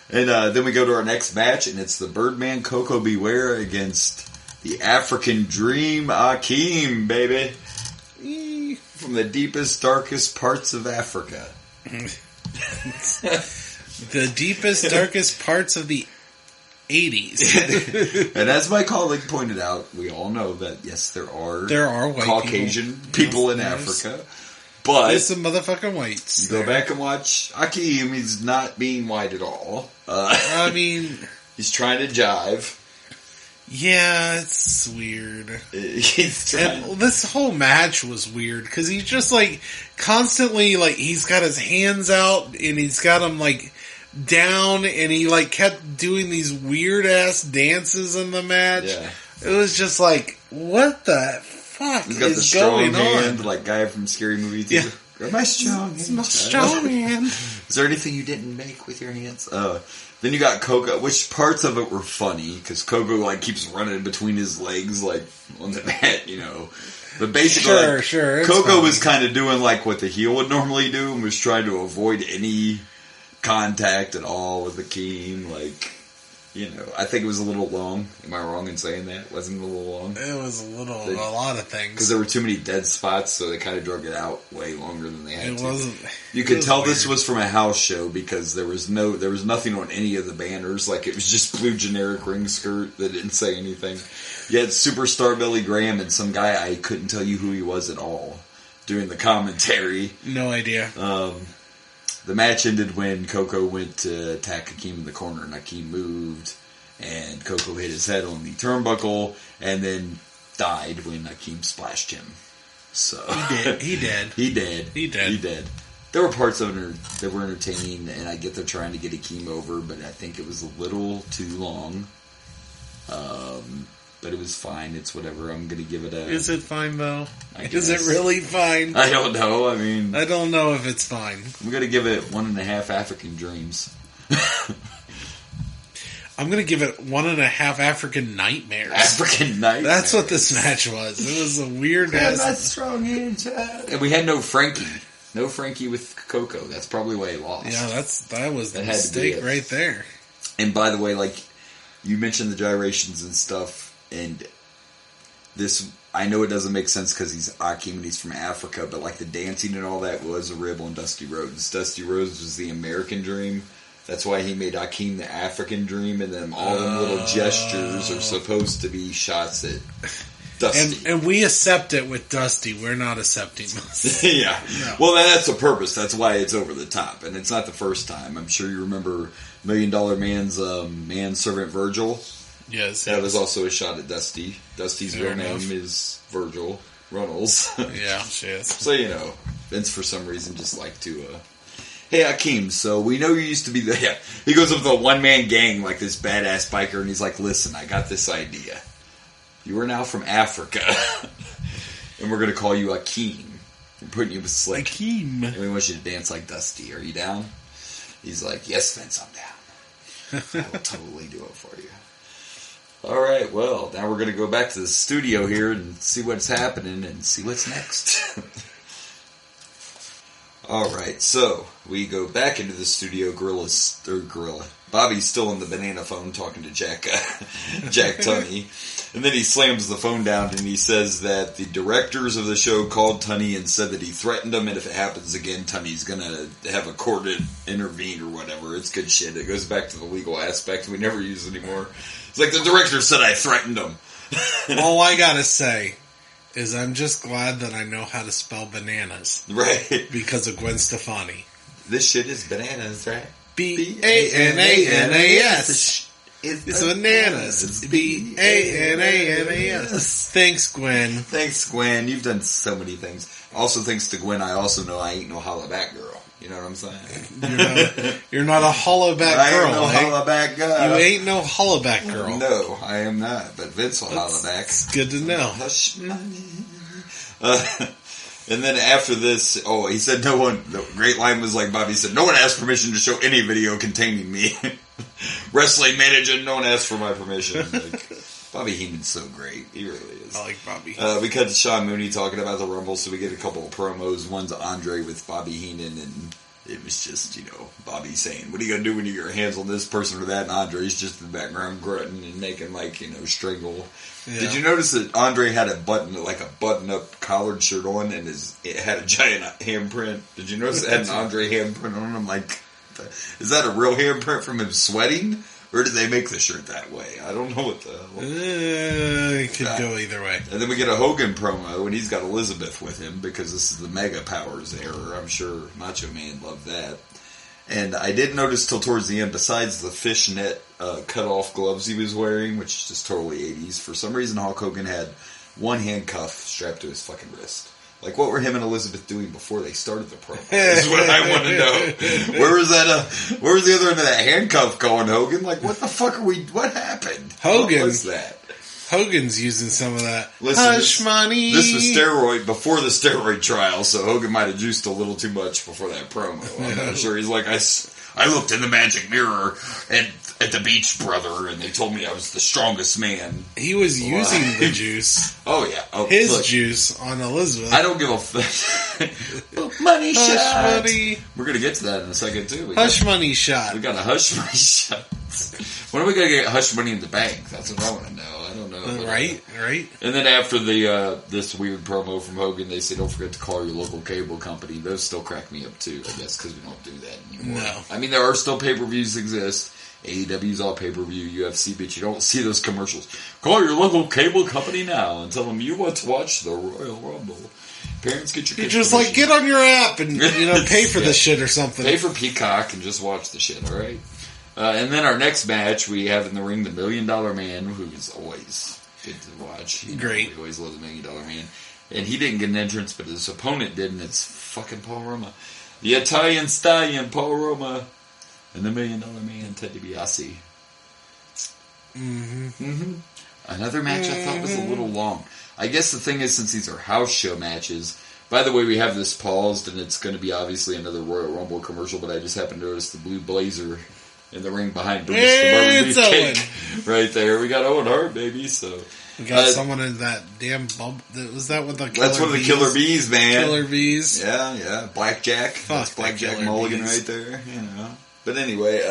And then we go to our next match, and it's the Birdman Koko Beware against the African Dream Akeem, baby. From the deepest, darkest parts of Africa. The deepest, darkest parts of the 80s. And as my colleague pointed out, we all know that, yes, there are white Caucasian people in Africa. But there's some motherfucking whites. You go back and watch Akeem, he's not being white at all. I mean, he's trying to jive. Yeah, it's weird. He's trying. And this whole match was weird because he's just like constantly like he's got his hands out and he's got them like down and he like kept doing these weird ass dances in the match. Yeah. It was just like, what the fuck he's got is the strong going hand, on? like guy from Scary Movie. Yeah. My strong hand. My strong hand. Is there anything you didn't make with your hands? Then you got Koko, which parts of it were funny, because Koko, like, keeps running between his legs, like, on the mat, you know. But basically, sure, Koko was kind of doing, like, what the heel would normally do, and was trying to avoid any contact at all with Akeem, like, you know. I think it was a little long. Am I wrong in saying that? Wasn't it a little long? It was a lot of things. Because there were too many dead spots, so they kind of drug it out way longer than they had to. You it could was tell weird. This was from a house show because there was nothing on any of the banners. Like, it was just blue generic ring skirt that didn't say anything. You had Superstar Billy Graham and some guy, I couldn't tell you who he was at all, doing the commentary. No idea. The match ended when Koko went to attack Akeem in the corner, and Akeem moved, and Koko hit his head on the turnbuckle, and then died when Akeem splashed him. So He did. There were parts of it that were entertaining, and I get they're trying to get Akeem over, but I think it was a little too long. But it was fine. It's whatever. I'm going to give it a... Is it fine, though? Is it really fine? I don't know. I mean... I don't know if it's fine. I'm going to give it 1.5 African Dreams. I'm going to give it 1.5 African Nightmares. African Nightmares. That's what this match was. It was a weird ass. strong hand, and we had no Frankie. No Frankie with Coco. That's probably why he lost. Yeah, that was the That had to be mistake it. right there. And by the way, like, you mentioned the gyrations and stuff, and this, I know it doesn't make sense because he's Akeem and he's from Africa, but like the dancing and all that was a rib on Dusty Rhodes. Dusty Rhodes was the American Dream. That's why he made Akeem the African Dream, and then all them little gestures are supposed to be shots at Dusty. And we accept it with Dusty. We're not accepting this. Yeah. No. Well, that's the purpose. That's why it's over the top. And it's not the first time. I'm sure you remember $1 Million Man's manservant Virgil. Yes. That was also a shot at Dusty. Dusty's Fair real name enough. is Virgil Runnels. Yeah, she is. So, you know, Vince for some reason just liked to, hey, Akeem, so we know you used to be the, yeah. He goes up to a one-man gang like this badass biker, and he's like, listen, I got this idea. You are now from Africa, and we're going to call you Akeem. We're putting you with Slick. Akeem. And we want you to dance like Dusty. Are you down? He's like, yes, Vince, I'm down. I will totally do it for you. All right, well, now we're going to go back to the studio here and see what's happening and see what's next. All right, so we go back into the studio. Gorilla. Bobby's still on the banana phone talking to Jack Tunney. And then he slams the phone down and he says that the directors of the show called Tunney and said that he threatened them, and if it happens again, Tunney's going to have a court intervene or whatever. It's good shit. It goes back to the legal aspect we never use anymore. It's like the director said I threatened them. All I gotta say is I'm just glad that I know how to spell bananas. Right. Because of Gwen Stefani. This shit is bananas, right? B-A-N-A-N-A-S. It's bananas. It's B-A-N-A-N-A-S. Thanks, Gwen. Thanks, Gwen. You've done so many things. Also, thanks to Gwen, I also know I ain't no hollaback girl. You know what I'm saying? You're not a hollaback I girl. ain't no hollaback girl. You ain't no hollaback girl. No, I am not. But Vince will hollaback. It's good to know. Hush money. And then after this, he said no one, the great line was like Bobby said, no one asked permission to show any video containing me. Wrestling manager, no one asked for my permission. Like, Bobby Heenan's so great. He really is. I like Bobby. We cut to Sean Mooney talking about the Rumble, so we get a couple of promos. One's Andre with Bobby Heenan, and it was just, Bobby saying, what are you going to do when you get your hands on this person or that? And Andre's just in the background grunting and making, strangle. Yeah. Did you notice that Andre had a button-up collared shirt on, and it had a giant handprint? Did you notice it had an Andre handprint on it? I'm like, is that a real handprint from him sweating? Or did they make the shirt that way? I don't know what the hell. It could go either way. And then we get a Hogan promo, and he's got Elizabeth with him, because this is the Mega Powers era. I'm sure Macho Man loved that. And I did notice till towards the end, besides the fishnet cut-off gloves he was wearing, which is just totally 80s, for some reason Hulk Hogan had one handcuff strapped to his fucking wrist. Like, what were him and Elizabeth doing before they started the promo? Is what I want to know. Where was the other end of that handcuff going, Hogan? Like, what the fuck what happened? Hogan. What was that? Hogan's using some of that. Listen, Hush money. This was before the steroid trial, so Hogan might have juiced a little too much before that promo. I'm not sure. He's like, I looked in the magic mirror at the Beach Brother, and they told me I was the strongest man. He was using the juice. Oh, yeah. His juice on Elizabeth. I don't give a fuck. Money Hush shot. money. We're going to get to that in a second, too. Hush money shot. We got a hush money shot. When are we going to get hush money in the bank? That's what I want to know. I don't know. Right. And then after this weird promo from Hogan, they say, don't forget to call your local cable company. Those still crack me up, too, I guess, because we don't do that anymore. No. I mean, there are still pay-per-views exist. AEW's all pay-per-view, UFC, but you don't see those commercials. Call your local cable company now and tell them you want to watch the Royal Rumble. Parents, get your kids. You're just like, get on your app and pay for this shit or something. Pay for Peacock and just watch the shit, alright? And then our next match, we have in the ring the $1 Million Man, who's always good to watch. Great. We always love the $1 Million Man. And he didn't get an entrance, but his opponent did, and it's fucking Paul Roma. The Italian Stallion, Paul Roma. And the $1 Million Man, Ted DiBiase. Another match I thought was a little long. I guess the thing is, since these are house show matches, by the way, we have this paused, and it's going to be obviously another Royal Rumble commercial, but I just happened to notice the blue blazer in the ring behind Bruce It's the Bourbon Beefcake. Right there. We got Owen Hart, baby. So We got someone in that damn bump. Was that what the Killer that's one of the Killer Bees, man. Killer Bees. Yeah. Blackjack. That's Blackjack Mulligan right there. You know. But anyway,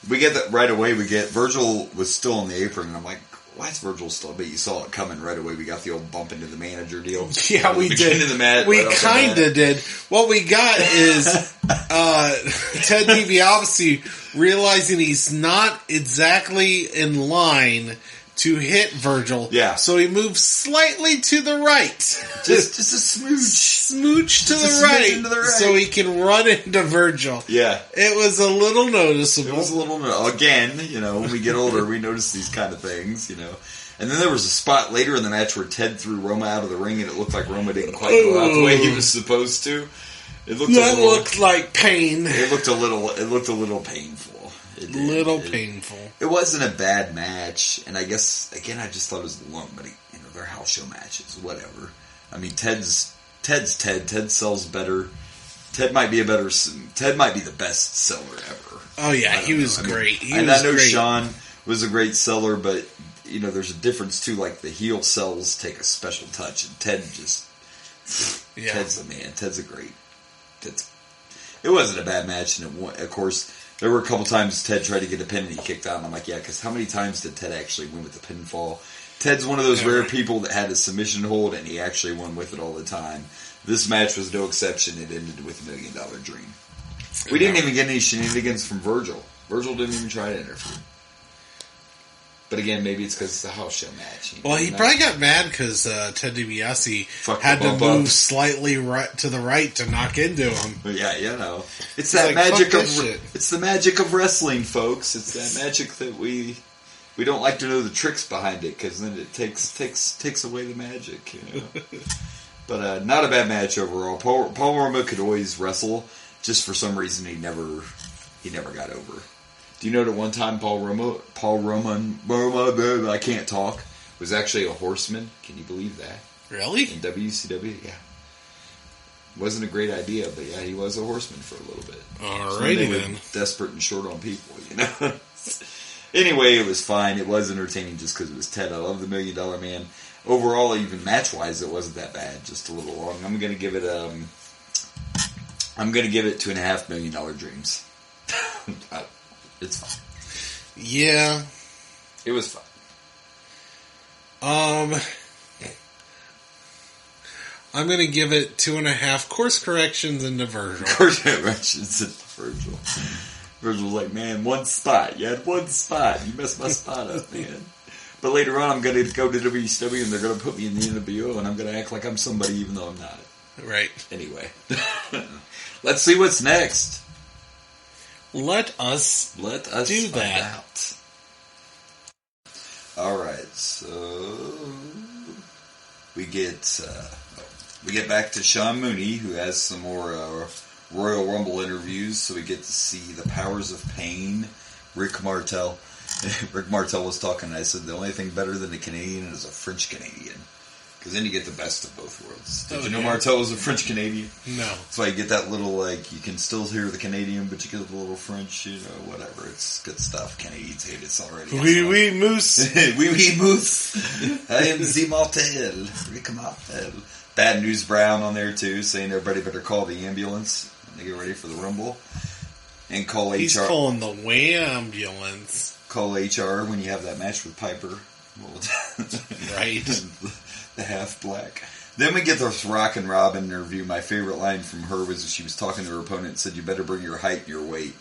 we get that right away. We get Virgil was still in the apron, and I'm like, why is Virgil still? But you saw it coming right away. We got the old bump into the manager deal. Yeah, we did. The mat, we right kind of did. What we got is Ted DiBiase realizing he's not exactly in line to hit Virgil. Yeah. So he moves slightly to the right. Just a smooch to the right. So he can run into Virgil. Yeah. It was a little noticeable. It was a little, again, you know, when we get older, we notice these kind of things, you know. And then there was a spot later in the match where Ted threw Roma out of the ring, and it looked like Roma didn't quite go out the way he was supposed to. It looked looked like pain. It looked a little painful. Painful. It wasn't a bad match, and I guess again I just thought it was long, but they're house show matches, whatever. I mean, Ted's Ted. Ted sells better. Ted might be the best seller ever. Oh yeah, he was great. I know Sean was a great seller, but you know there's a difference too. Like the heel sells take a special touch, and Ted just Ted's the man. Ted's a great. It wasn't a bad match, and of course. There were a couple times Ted tried to get a pin and he kicked out, and I'm like, yeah, because how many times did Ted actually win with the pinfall? Ted's one of those rare people that had a submission hold, and he actually won with it all the time. This match was no exception. It ended with $1 Million Dream. We didn't even get any shenanigans from Virgil. Virgil didn't even try to interfere. But again, maybe it's because it's a house show match. Well, he probably got mad because Ted DiBiase had to move slightly to the right to knock into him. But yeah, you know, it's that magic of it's the magic of wrestling, folks. It's that magic that we don't like to know the tricks behind it because then it takes away the magic, you know. But not a bad match overall. Paul Roma could always wrestle. Just for some reason, he never got over. Do you know that one time Paul Roman, I can't talk, was actually a horseman? Can you believe that? Really? In WCW, yeah. Wasn't a great idea, but yeah, he was a horseman for a little bit. Alrighty then. Desperate and short on people, you know. Anyway, it was fine. It was entertaining just because it was Ted. I love the $1 Million Man. Overall, even match-wise, it wasn't that bad. Just a little long. I'm gonna give it $2.5 Million Dreams. It's fine. Yeah. It was fine. I'm going to give it 2.5 course corrections into Virgil. Virgil's like, man, one spot. You had one spot. You messed my spot up, man. But later on, I'm going to go to WCW and they're going to put me in the NWO and I'm going to act like I'm somebody even though I'm not. Right. Anyway. Let's see what's next. Let us do find that. Out. All right, so we get back to Sean Mooney, who has some more Royal Rumble interviews. So we get to see the Powers of Pain. Rick Martel. Rick Martel was talking, and I said the only thing better than a Canadian is a French Canadian. Because then you get the best of both worlds. Did you know Martel was a French Canadian? No. So you get that little, like, you can still hear the Canadian, but you get the little French, you know, whatever. It's good stuff. Canadians hate it already. Oui, moose. Oui, moose. I am the Martel. Rick Martel. Bad News Brown on there, too, saying everybody better call the ambulance when they get ready for the Rumble. And call HR. He's calling the ambulance. Call HR when you have that match with Piper. Right. The half black. Then we get this Rockin' Robin interview. My favorite line from her was she was talking to her opponent and said, "You better bring your height and your weight."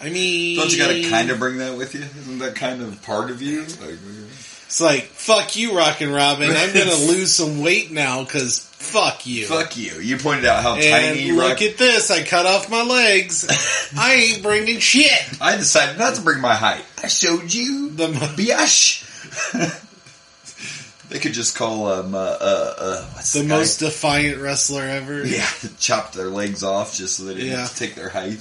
I mean, don't you got to kind of bring that with you? Isn't that kind of part of you? It's like, fuck you, Rockin' Robin. I'm going to lose some weight now because fuck you. Fuck you. You pointed out how and tiny. Look at this. I cut off my legs. I ain't bringing shit. I decided not to bring my height. I showed you the biatch. They could just call him the most defiant wrestler ever. Yeah, chop their legs off just so they didn't have to take their height.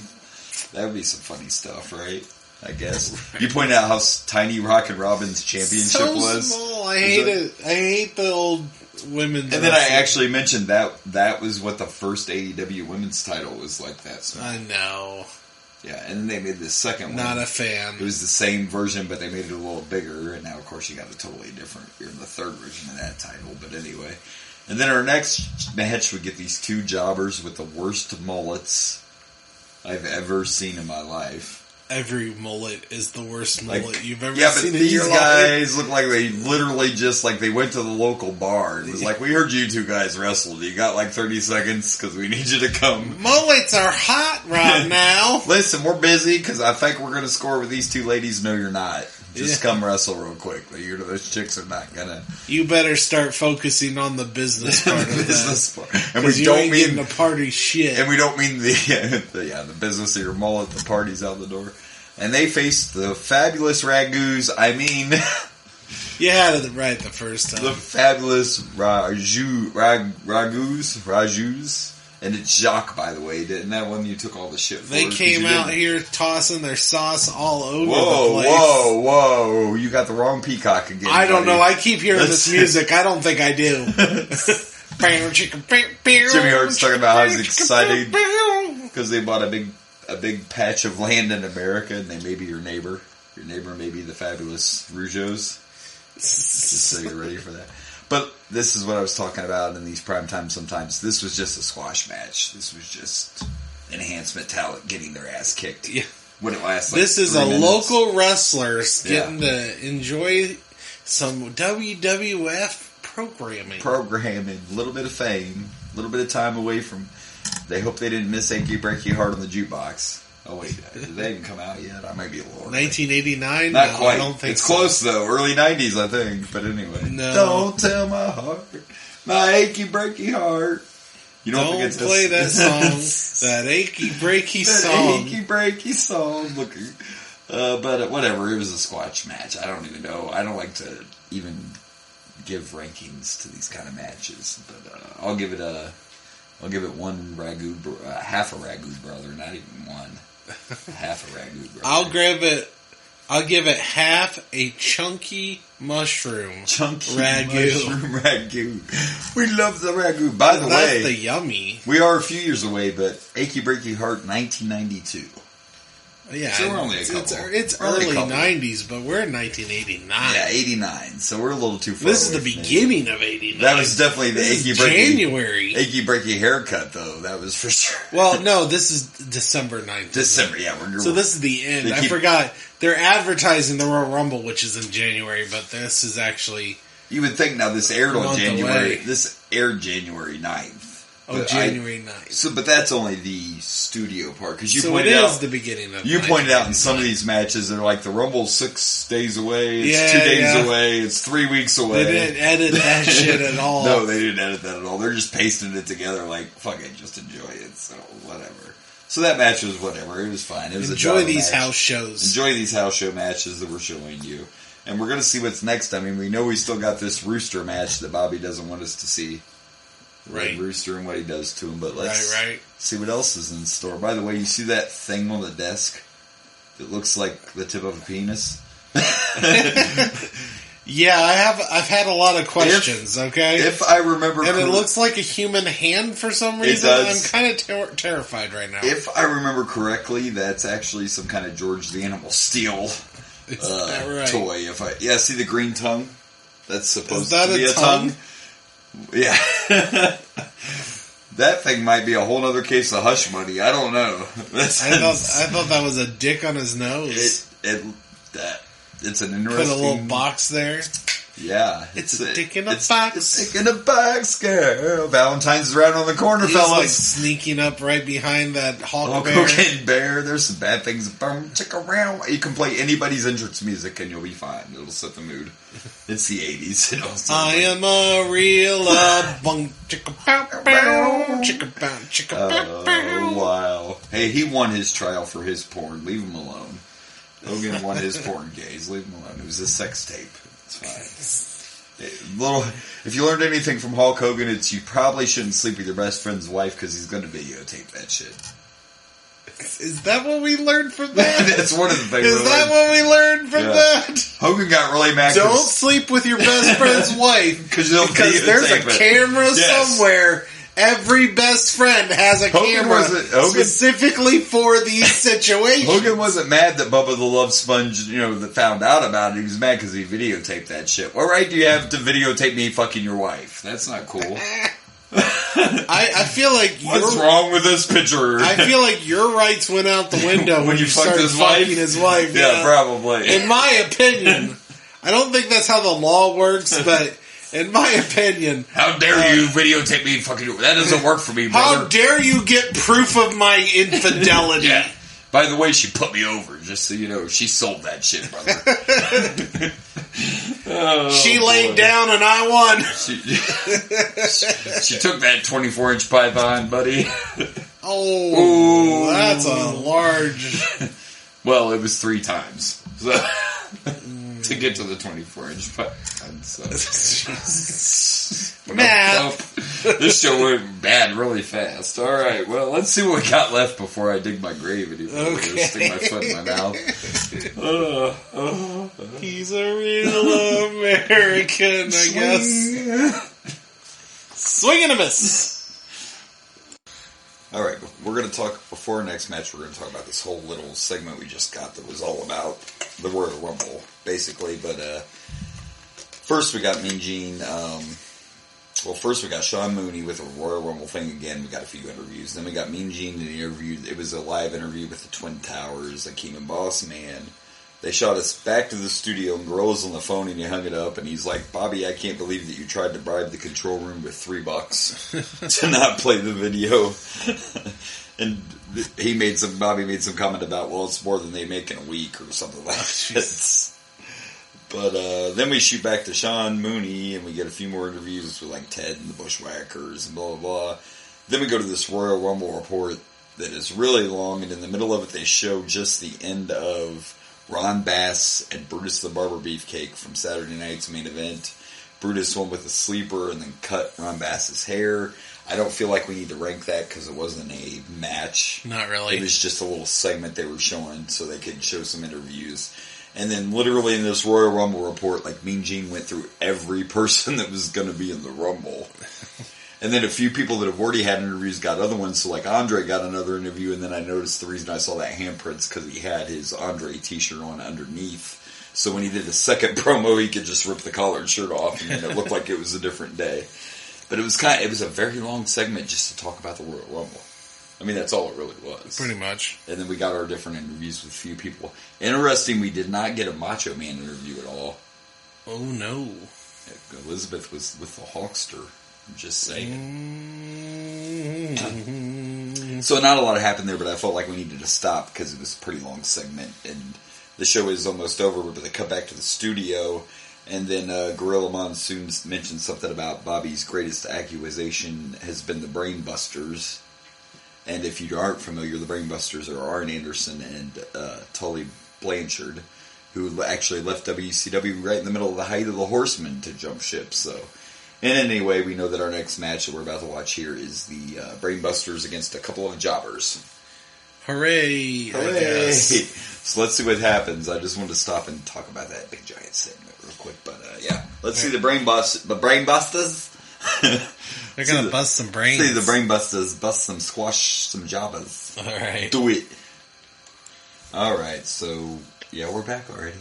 That would be some funny stuff, right? I guess. Right. You pointed out how tiny Rockin' Robin's championship was. Small. I hate it. I hate the old women's. And then I actually mentioned that was what the first AEW women's title was like that. So. I know. Yeah, and then they made this second one. Not a fan. It was the same version, but they made it a little bigger, and now, of course, you got a totally different. You're in the third version of that title, but anyway. And then our next match, we get these two jobbers with the worst mullets I've ever seen in my life. Every mullet is the worst mullet you've ever yeah, seen but in your these life. guys look like they literally just, like, they went to the local bar and was like, we heard you two guys wrestled. You got, like, 30 seconds because we need you to come. Mullets are hot right now. Listen, we're busy because I think we're going to score with these two ladies. No, you're not. Just come wrestle real quick. Those chicks are not going to. You better start focusing on the business part of that. And we you don't ain't mean getting the party shit. And we don't mean the business of your mullet. The party's out the door. And they faced the fabulous Ragus. I mean, you had it right the first time. the fabulous Ragus. And it's Jacques, by the way. Didn't that one you took all the shit for? They came out here tossing their sauce all over the place. Whoa. You got the wrong peacock again. I don't know. I keep hearing this music. I don't think I do. Jimmy Hart's talking about how he's excited because they bought a big patch of land in America, and they may be your neighbor. Your neighbor may be the fabulous Rougeos. Just so you're ready for that. But this is what I was talking about in these prime times sometimes. This was just a squash match. This was just enhancement talent getting their ass kicked. Yeah. When it lasts like this is 3 a minutes. local wrestler getting to enjoy some WWF programming. A little bit of fame, a little bit of time away from. They hope they didn't miss Achy Breaky Heart on the jukebox. Oh wait, did they even come out yet? I might be a little. 1989? Not no, quite. I don't think it's so. close though. Early 90s, I think. But anyway. No. Don't tell my heart, my achy breaky heart. You know, Don't play that song. That achy breaky song. Achy breaky song. Look, but whatever. It was a squash match. I don't even know. I don't like to even give rankings to these kind of matches. But I'll give it one ragu, half a ragu brother, not even one. Half a ragu brother. I'll give it half a chunky mushroom. Chunky ragu. Mushroom ragu. We love the ragu. By the way, that's the yummy. we are a few years away, but Achy Breaky Heart 1992. Yeah, So we're only a couple. it's We're only a early couple. 90s, but we're in 1989. Yeah, 89. So we're a little too far. This is away the from beginning of 89. That was definitely the This Achy is Breaky January. Achy Breaky haircut, though. That was for sure. Well, no, this is December 9th. December, yeah. So this is the end. They I keep- forgot. They're advertising the Royal Rumble, which is in January, but this is actually You would think now this aired on month January. away. This aired January 9th. But January 9th. So, but that's only the studio part because you So it pointed is out the beginning of. you pointed out in some of 1989. these matches they're like the Rumble's 6 days away, it's Yeah, 2 days yeah. away, it's 3 weeks away. They didn't edit that shit at all. No, they didn't edit that at all. They're just pasting it together like fuck it, just enjoy it. So whatever. So that match was whatever. It was fine. It was Enjoy a these match. house shows. Enjoy these house show matches that we're showing you. And we're going to see what's next. I mean, we know we still got this Rooster match that Bobby doesn't want us to see. Right. Rooster and what he does to him. But let's Right. see what else is in store. By the way, you see that thing on the desk that looks like the tip of a penis? Yeah, I've had a lot of questions. Okay, If I remember and it correctly- looks like a human hand for some reason. does. I'm kind of terrified right now. If I remember correctly, that's actually some kind of George the Animal Steel Is that right? toy. See the green tongue? That's supposed Is that to be a a tongue. tongue? Yeah. That thing might be a whole other case of hush money. I don't know. I thought that was a dick on his nose. It's an Put interesting a little box there. Yeah, It's a dick in a box. It's a dick in a box, girl. Valentine's is right on the corner, He's like fellas. sneaking up right behind that hawk Oh, bear. cocaine bear. There's some bad things. Boom, chick around. You can play anybody's entrance music and you'll be fine. It'll set the mood. It's the 80s. It also I am a real bunk chicka bow bow chicka bow chicka bow bow. wow. Hey, he won his trial for his porn. Leave him alone. Hogan won his porn gaze. Leave him alone. It was a sex tape. It's fine. If you learned anything from Hulk Hogan, it's you probably shouldn't sleep with your best friend's wife because he's going to videotape that shit. Is that what we learned from that? That's one of the things. Is that what we learned from Yeah. that? Hogan got really mad. Don't sleep with your best friend's wife because because there's a camera Yes. somewhere Every best friend has a Hogan camera Hogan- specifically for these situations. Hogan wasn't mad that Bubba the Love Sponge, that found out about it. He was mad because he videotaped that shit. What right do you have to videotape me fucking your wife? That's not cool. I feel like What's wrong with this picture? I feel like your rights went out the window when you fucked started his wife? fucking his wife. Yeah, probably. In my opinion, I don't think that's how the law works, but in my opinion, How dare you videotape me fucking your wife? That doesn't work for me, brother. how dare you get proof of my infidelity? Yeah. By the way, she put me over, just so you know. She sold that shit, brother. She laid down and I won. She took that 24-inch python, buddy. Oh, that's a large... Well, it was 3 times. So, to get to the 24-inch python. So. Math. This show went bad really fast. All right, well, let's see what we got left before I dig my grave anymore. Okay. Stick my foot in my mouth. He's a real American, I guess. Swing and a miss. All right, we're going to talk, before our next match, we're going to talk about this whole little segment we just got that was all about the Royal Rumble, basically. But first we got Mean Gene. First we got Sean Mooney with a Royal Rumble thing again. We got a few interviews. Then we got Mean Gene in the interview. It was a live interview with the Twin Towers, Akeem and Boss Man. They shot us back to the studio, and Gorilla's on the phone, and he hung it up, and he's like, Bobby, I can't believe that you tried to bribe the control room with $3 to not play the video. And Bobby made some comment about, well, it's more than they make in a week, or something like that. But then we shoot back to Sean Mooney, and we get a few more interviews with, like, Ted and the Bushwhackers, and blah, blah, blah. Then we go to this Royal Rumble report that is really long, and in the middle of it, they show just the end of Ron Bass and Brutus the Barber Beefcake from Saturday night's main event. Brutus won with a sleeper and then cut Ron Bass's hair. I don't feel like we need to rank that because it wasn't a match. Not really. It was just a little segment they were showing so they could show some interviews. And then literally in this Royal Rumble report, like Mean Gene went through every person that was going to be in the Rumble. And then a few people that have already had interviews got other ones. So like Andre got another interview, and then I noticed the reason I saw that handprint's because he had his Andre t-shirt on underneath. So when he did a second promo, he could just rip the collared shirt off, and then it looked like it was a different day. But it was a very long segment just to talk about the Royal Rumble. I mean, that's all it really was. Pretty much. And then we got our different interviews with a few people. Interesting, we did not get a Macho Man interview at all. Oh, no. Elizabeth was with the Hawkster. I'm just saying. So not a lot happened there, but I felt like we needed to stop because it was a pretty long segment. And the show is almost over, but they cut back to the studio. And then Gorilla Monsoon mentioned something about Bobby's greatest accusation has been the Brain Busters. And if you aren't familiar, the Brain Busters are Arn Anderson and Tully Blanchard, who actually left WCW right in the middle of the height of the Horsemen to jump ship. So, and anyway, we know that our next match that we're about to watch here is the Brain Busters against a couple of jobbers. Hooray! Hooray! So let's see what happens. I just wanted to stop and talk about that big giant segment real quick. But yeah, let's see the Brain Busters. They're going to bust some brains. See the Brain Busters bust some, squash some jobbers. All right. Do it. All right, so yeah, we're back already.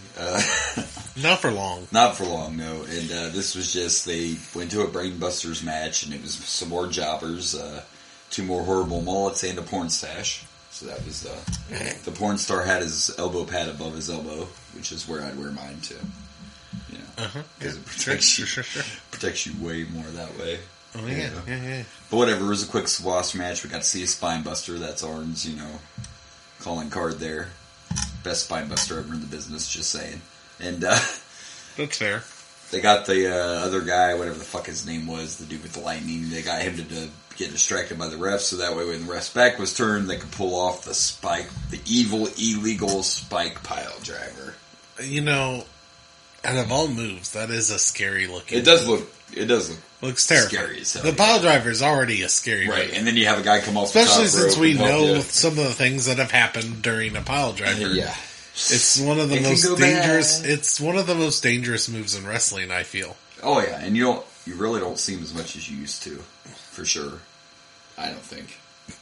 Not for long. Not for long, no. And this was just, they went to a Brain Busters match, and it was some more jobbers, 2 more horrible mullets, and a porn stash. So that was the porn star had his elbow pad above his elbow, which is where I'd wear mine too. You know, because it protects you way more that way. Oh yeah, yeah. But whatever, it was a quick squash match. We got to see a spine buster. That's Arn's, calling card there. Best spine buster ever in the business, just saying. And that's fair. They got the other guy, whatever the fuck his name was, the dude with the lightning. They got him to get distracted by the refs, so that way when the ref's back was turned, they could pull off the spike, the evil, illegal spike pile driver. Out of all moves, that is a scary looking. It does look looks terrifying. Scary as hell. The pile driver is already a scary right, move. and then you have a guy come off especially the top since rope we and know some of the things that have happened during a pile driver. Yeah. It's one of the most dangerous. It's one of the most dangerous moves in wrestling, I feel. Oh yeah, and you really don't see him as much as you used to, for sure. I don't think.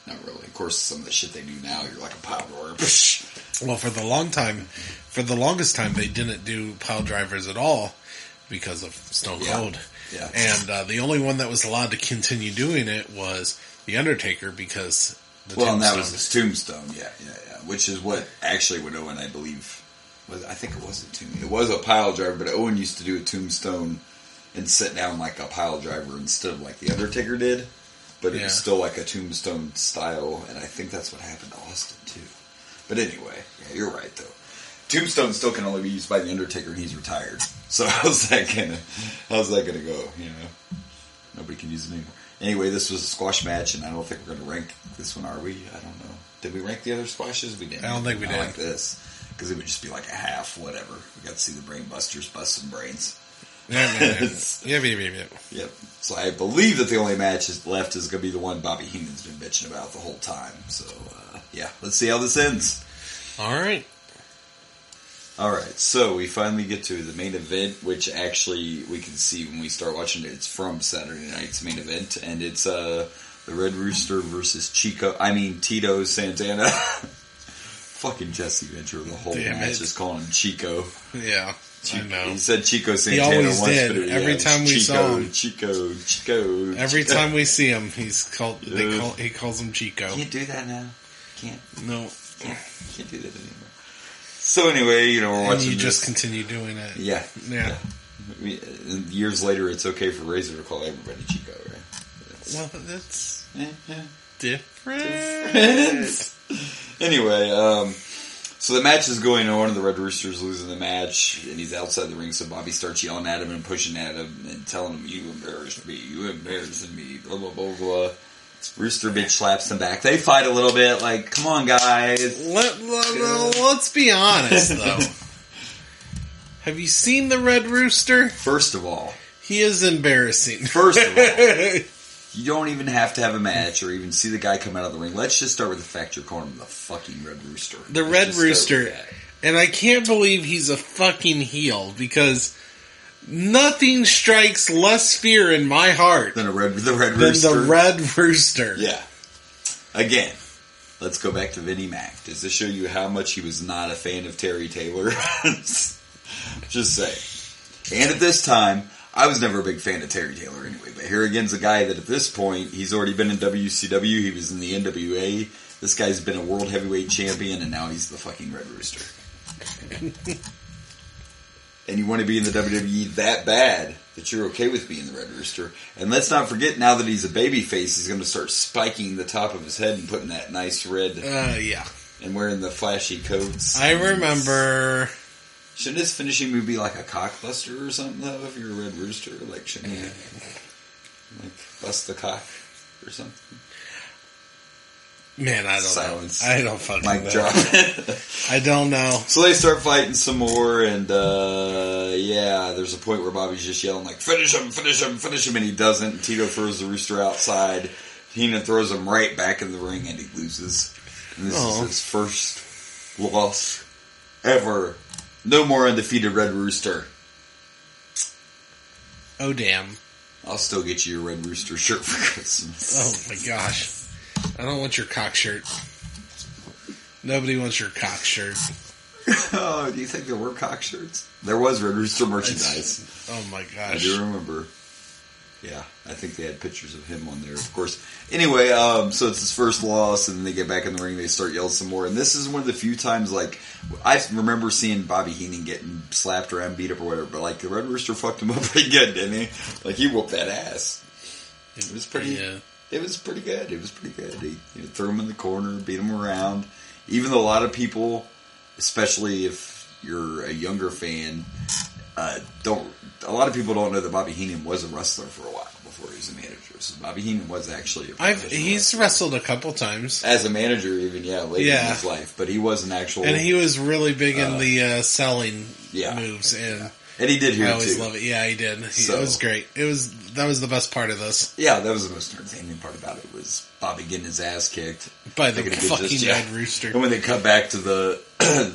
Not really. Of course, some of the shit they do now, you're like a pile driver. Well, for the longest time, they didn't do pile drivers at all because of Stone Cold. Yeah. And the only one that was allowed to continue doing it was The Undertaker because and that was his tombstone. Yeah. Which is what Owen, I believe, was. I think it was a tomb. It was a pile driver, but Owen used to do a tombstone and sit down like a pile driver instead of like The Undertaker did. But it was still like a tombstone style, and I think that's what happened to Austin too. But anyway, yeah, you're right though. Tombstone still can only be used by The Undertaker, and he's retired. So how's that gonna go? You know, nobody can use it anymore. Anyway, this was a squash match, and I don't think we're gonna rank this one, are we? I don't know. Did we rank the other squashes? We didn't. I don't think we did. Like this, because it would just be like a half, whatever. We got to see the Brain Busters bust some brains. Yep. Yep. So I believe that the only match left is going to be the one Bobby Heenan's been bitching about the whole time. So, let's see how this ends. All right. So we finally get to the main event, which actually we can see when we start watching it. It's from Saturday night's main event, and it's the Red Rooster versus Tito Santana. Fucking Jesse Ventura, the whole match is calling him Chico. Yeah. I know. He said Chico Santana he always once, did. but Every time we saw him. Chico. Every time we see him, he calls him Chico. Can't do that now. Can't. No. Can't do that anymore. So anyway, we're watching. And you just continue doing it. Yeah. Years later, it's okay for Razor to call everybody Chico, right? That's different. Anyway, so the match is going on, and the Red Rooster's losing the match, and he's outside the ring, so Bobby starts yelling at him and pushing at him and telling him, you embarrassed me, blah, blah, blah, blah. Rooster bitch slaps him back. They fight a little bit, like, come on, guys. Let's be honest, though. Have you seen the Red Rooster? First of all. He is embarrassing. First of all. You don't even have to have a match or even see the guy come out of the ring. Let's just start with the fact you're calling him the fucking Red Rooster. The Red Rooster. And I can't believe he's a fucking heel because nothing strikes less fear in my heart than the Red Rooster. Than the Red Rooster. Yeah. Again, let's go back to Vinnie Mac. Does this show you how much he was not a fan of Terry Taylor? Just say. And at this time, I was never a big fan of Terry Taylor anyway, but here again's a guy that at this point, he's already been in WCW, he was in the NWA, this guy's been a world heavyweight champion, and now he's the fucking Red Rooster. And you want to be in the WWE that bad that you're okay with being the Red Rooster. And let's not forget, now that he's a babyface, he's going to start spiking the top of his head and putting that nice red... And wearing the flashy coats. I remember... Shouldn't his finishing move be like a cockbuster or something, though, if you're a Red Rooster? Like, shouldn't he, bust the cock or something? Man, I don't Silence. know. I don't fucking know. Mic drop. I don't know. So they start fighting some more, and, there's a point where Bobby's just yelling, like, finish him, finish him, finish him, and he doesn't. And Tito throws the Rooster outside. Heenan throws him right back in the ring, and he loses. And this is his first loss ever. No more undefeated Red Rooster. Oh, damn. I'll still get you your Red Rooster shirt for Christmas. Oh, my gosh. I don't want your cock shirt. Nobody wants your cock shirt. Oh, do you think there were cock shirts? There was Red Rooster merchandise. Oh, my gosh. I do remember. Yeah, I think they had pictures of him on there, of course. Anyway, so it's his first loss, and then they get back in the ring, they start yelling some more. And this is one of the few times, like, I remember seeing Bobby Heenan getting slapped around, beat up or whatever, but, like, the Red Rooster fucked him up pretty good, didn't he? Like, he whooped that ass. It was pretty, It was pretty good. It was pretty good. He threw him in the corner, beat him around. Even though a lot of people, especially if you're a younger fan, a lot of people don't know that Bobby Heenan was a wrestler for a while before he was a manager. So Bobby Heenan was actually he's wrestled a couple times. As a manager even, later in his life. But he was an actual... And he was really big in the selling moves. And he did here, too. I always love it. Yeah, he did. It was great. That was the best part of this. Yeah, that was the most entertaining part about it, was Bobby getting his ass kicked. By the fucking Red Rooster. And when they cut back to the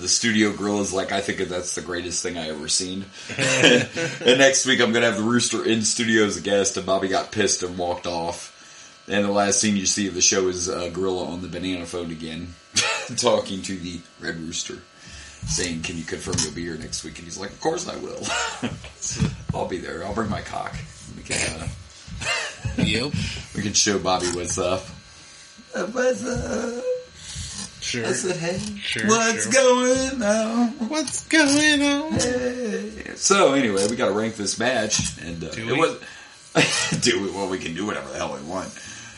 studio gorillas, like, I think that's the greatest thing I ever seen. And next week I'm going to have the Rooster in studio as a guest, and Bobby got pissed and walked off. And the last scene you see of the show is Gorilla on the banana phone again, talking to the Red Rooster, saying, "Can you confirm you'll be here next week?" And he's like, "Of course I will. I'll be there. I'll bring my cock. We can, Yep. we can show Bobby what's up." What's up? Sure. I said, "Hey, Sure, what's sure. going on?" What's going on? Hey. So anyway, we got to rank this match, and Do it we? was well, we can do whatever the hell we want.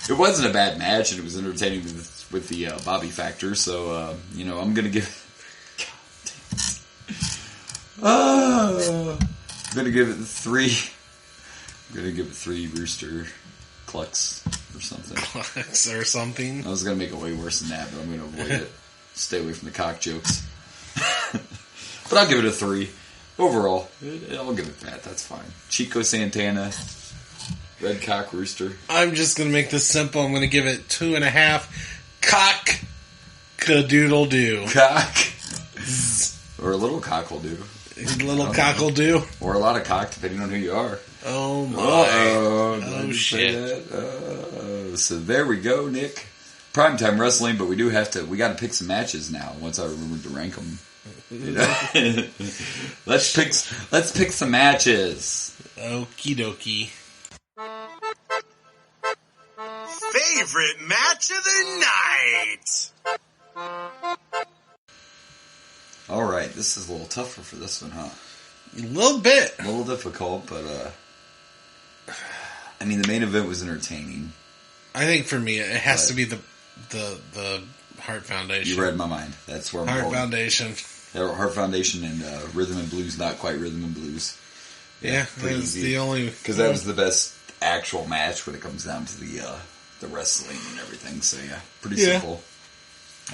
It wasn't a bad match, and it was entertaining with the Bobby factor. So I'm gonna give. I'm gonna give it 3. I'm gonna give it 3 rooster clucks or something. Or something. I was gonna make it way worse than that, but I'm gonna avoid it. Stay away from the cock jokes. But I'll give it a 3 overall. I'll give it that. That's fine. Chico Santana, red cock rooster. I'm just going to make this simple. I'm going to give it 2.5 cock-a-doodle-doo. Cock, or a little cock will do, Little cockle-doo. or a lot of cock, depending on who you are. Oh, my. Oh shit. So there we go, Nick. Primetime wrestling, but we got to pick some matches now. Once I remembered to rank them. Let's pick some matches. Okie dokie. Favorite match of the night. All right, this is a little tougher for this one, huh? A little bit. A little difficult, but I mean, the main event was entertaining. I think for me, it has to be the Heart Foundation. You read my mind. That's where I'm Heart going. Foundation. Heart Foundation and Rhythm and Blues, not quite Rhythm and Blues. Yeah, pretty that's easy. the only... Because that was the best actual match when it comes down to the wrestling and everything. So yeah, pretty simple.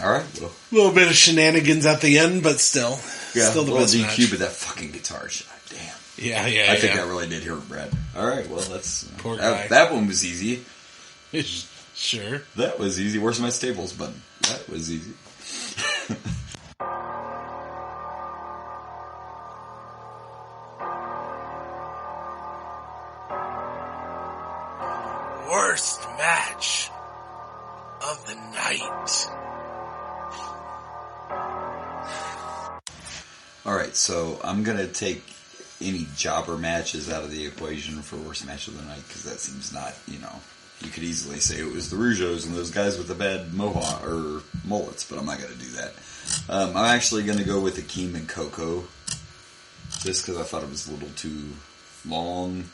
All right, well, A little bit of shenanigans at the end, but still. yeah, Still the little best DQ, match. but that fucking guitar shot, damn. Yeah. I think that really did hurt Brad. All right, well, that's Poor guy. that one was easy. Sure. That was easy. Where's my Staples button? That was easy. Worst match of the night. All right, so I'm gonna take any jobber matches out of the equation for worst match of the night because that seems not, you could easily say it was the Rougeaus and those guys with the bad mohawk or mullets, but I'm not gonna do that. I'm actually gonna go with Akeem and Coco just because I thought it was a little too long,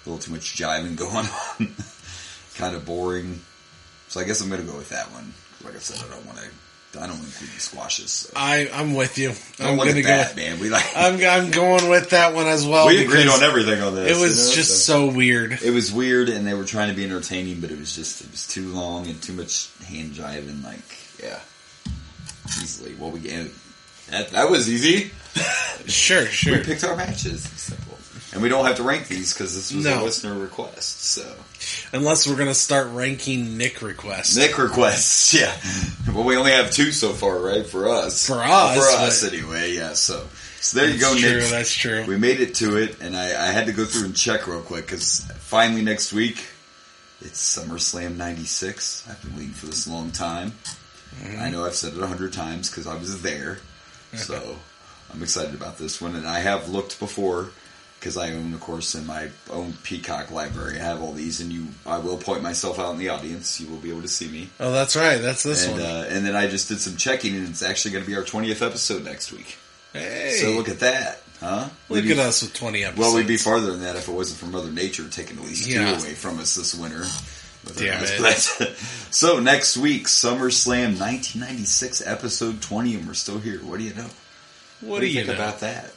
a little too much jiving going on, kind of boring. So I guess I'm gonna go with that one. Like I said, I don't want to include the squashes. So. I'm with you. I'm Look gonna at go. that, man. We I'm going with that one as well. we agreed because on everything on this. It was just so weird. It was weird, and they were trying to be entertaining, but it was too long and too much hand jiving. Easily. Well, that was easy. Sure. We picked our matches. Simple. And we don't have to rank these because this was a listener request. So Unless we're going to start ranking Nick requests. Nick requests, yeah. Well, we only have 2 so far, right? For us. For us, For us, anyway, yeah. So there you go, Nick. That's true. We made it to it, and I had to go through and check real quick, because finally next week, it's SummerSlam 96. I've been waiting for this a long time. Mm-hmm. I know I've said it 100 times, because I was there. So I'm excited about this one, and I have looked before, because I own, of course, in my own Peacock library. I have all these, and I will point myself out in the audience. You will be able to see me. Oh, that's right. That's this one. And then I just did some checking, and it's actually going to be our 20th episode next week. Hey. So look at that, huh? Look at us with 20 episodes. Well, we'd be farther than that if it wasn't for Mother Nature taking at least 2 away from us this winter. Damn it. But, so next week, SummerSlam 1996, episode 20, and we're still here. What do you know? What do you think about that?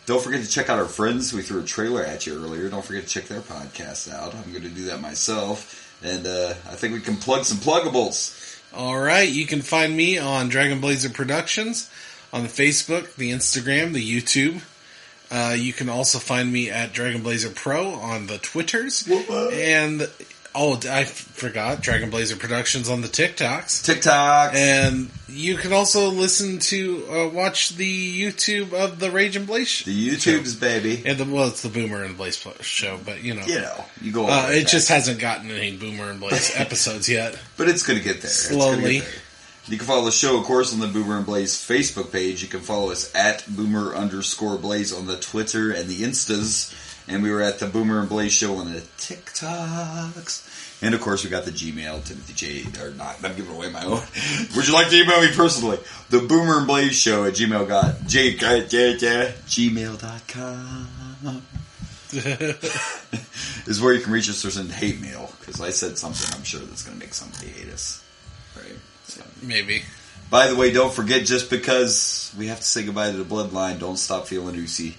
Don't forget to check out our friends. We threw a trailer at you earlier. Don't forget to check their podcast out. I'm going to do that myself. And I think we can plug some pluggables. All right. You can find me on Dragon Blazer Productions on the Facebook, the Instagram, the YouTube. You can also find me at Dragon Blazer Pro on the Twitters. Whoop-whoop. And Oh, I forgot. Dragon Blazer Productions on the TikToks. TikTok. And you can also listen to, watch the YouTube of the Rage and Blaze The YouTubes, baby. And it's the Boomer and Blaze show, but you go over it just hasn't gotten any Boomer and Blaze episodes yet. But it's going to get there. Slowly. You can follow the show, of course, on the Boomer and Blaze Facebook page. You can follow us at Boomer_Blaze on the Twitter and the Instas. And we were at the Boomer and Blaze show on the TikToks. And, of course, we got the Gmail, Timothy J. Or not, I'm giving away my own. Would you like to email me personally? The Boomer and Blaze show at gmail.com is where you can reach us or send hate mail. Because I said something I'm sure that's going to make somebody hate us. Right? So. Maybe. By the way, don't forget, just because we have to say goodbye to the bloodline, don't stop feeling oozy.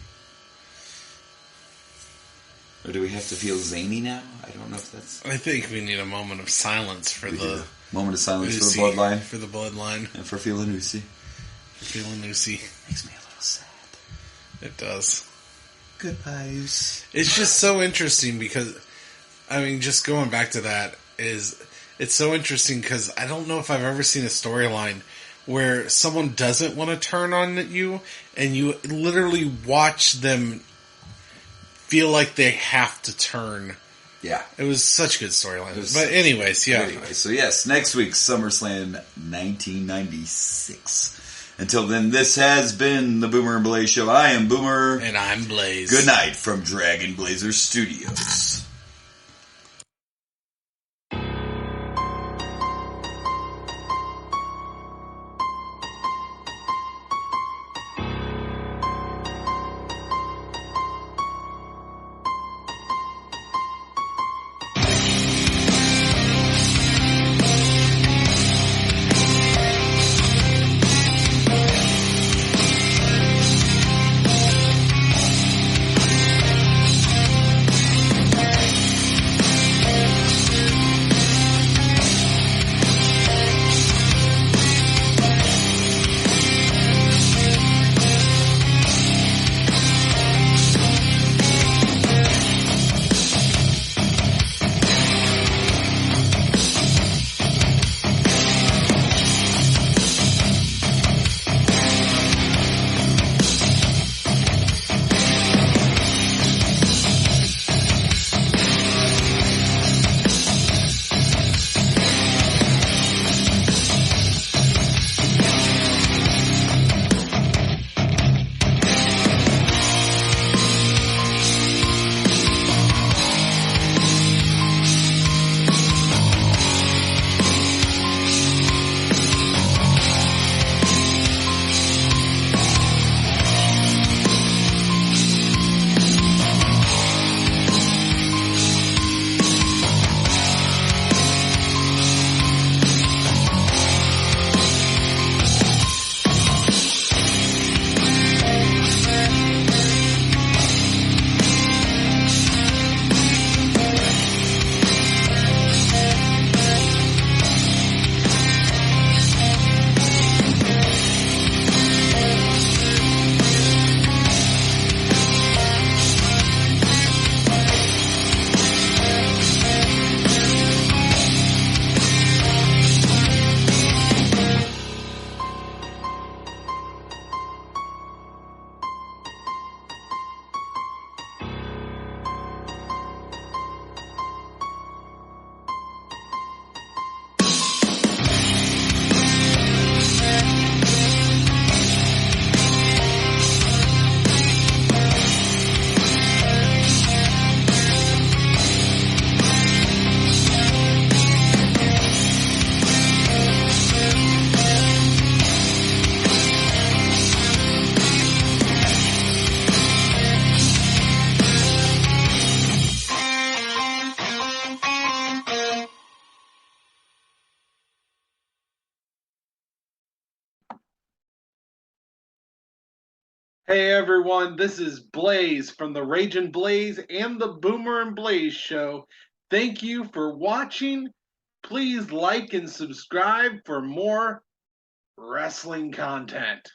Or do we have to feel zany now? I don't know if that's... I think we need a moment of silence for the... Moment of silence oozy, for the bloodline. For the bloodline. And for feeling oozy. Feeling oozy. Makes me a little sad. It does. Goodbye, Oos. It's just so interesting because, I mean, just going back to that is... It's so interesting because I don't know if I've ever seen a storyline where someone doesn't want to turn on you and you literally watch them feel like they have to turn. Yeah. It was such a good storyline. But anyways, yeah. Anyway, so yes, next week, SummerSlam 1996. Until then, this has been the Boomer and Blaze Show. I am Boomer. And I'm Blaze. Good night from Dragon Blazer Studios. Hey everyone, this is Blaze from the Rage and Blaze and the Boomer and Blaze Show. Thank you for watching. Please like and subscribe for more wrestling content.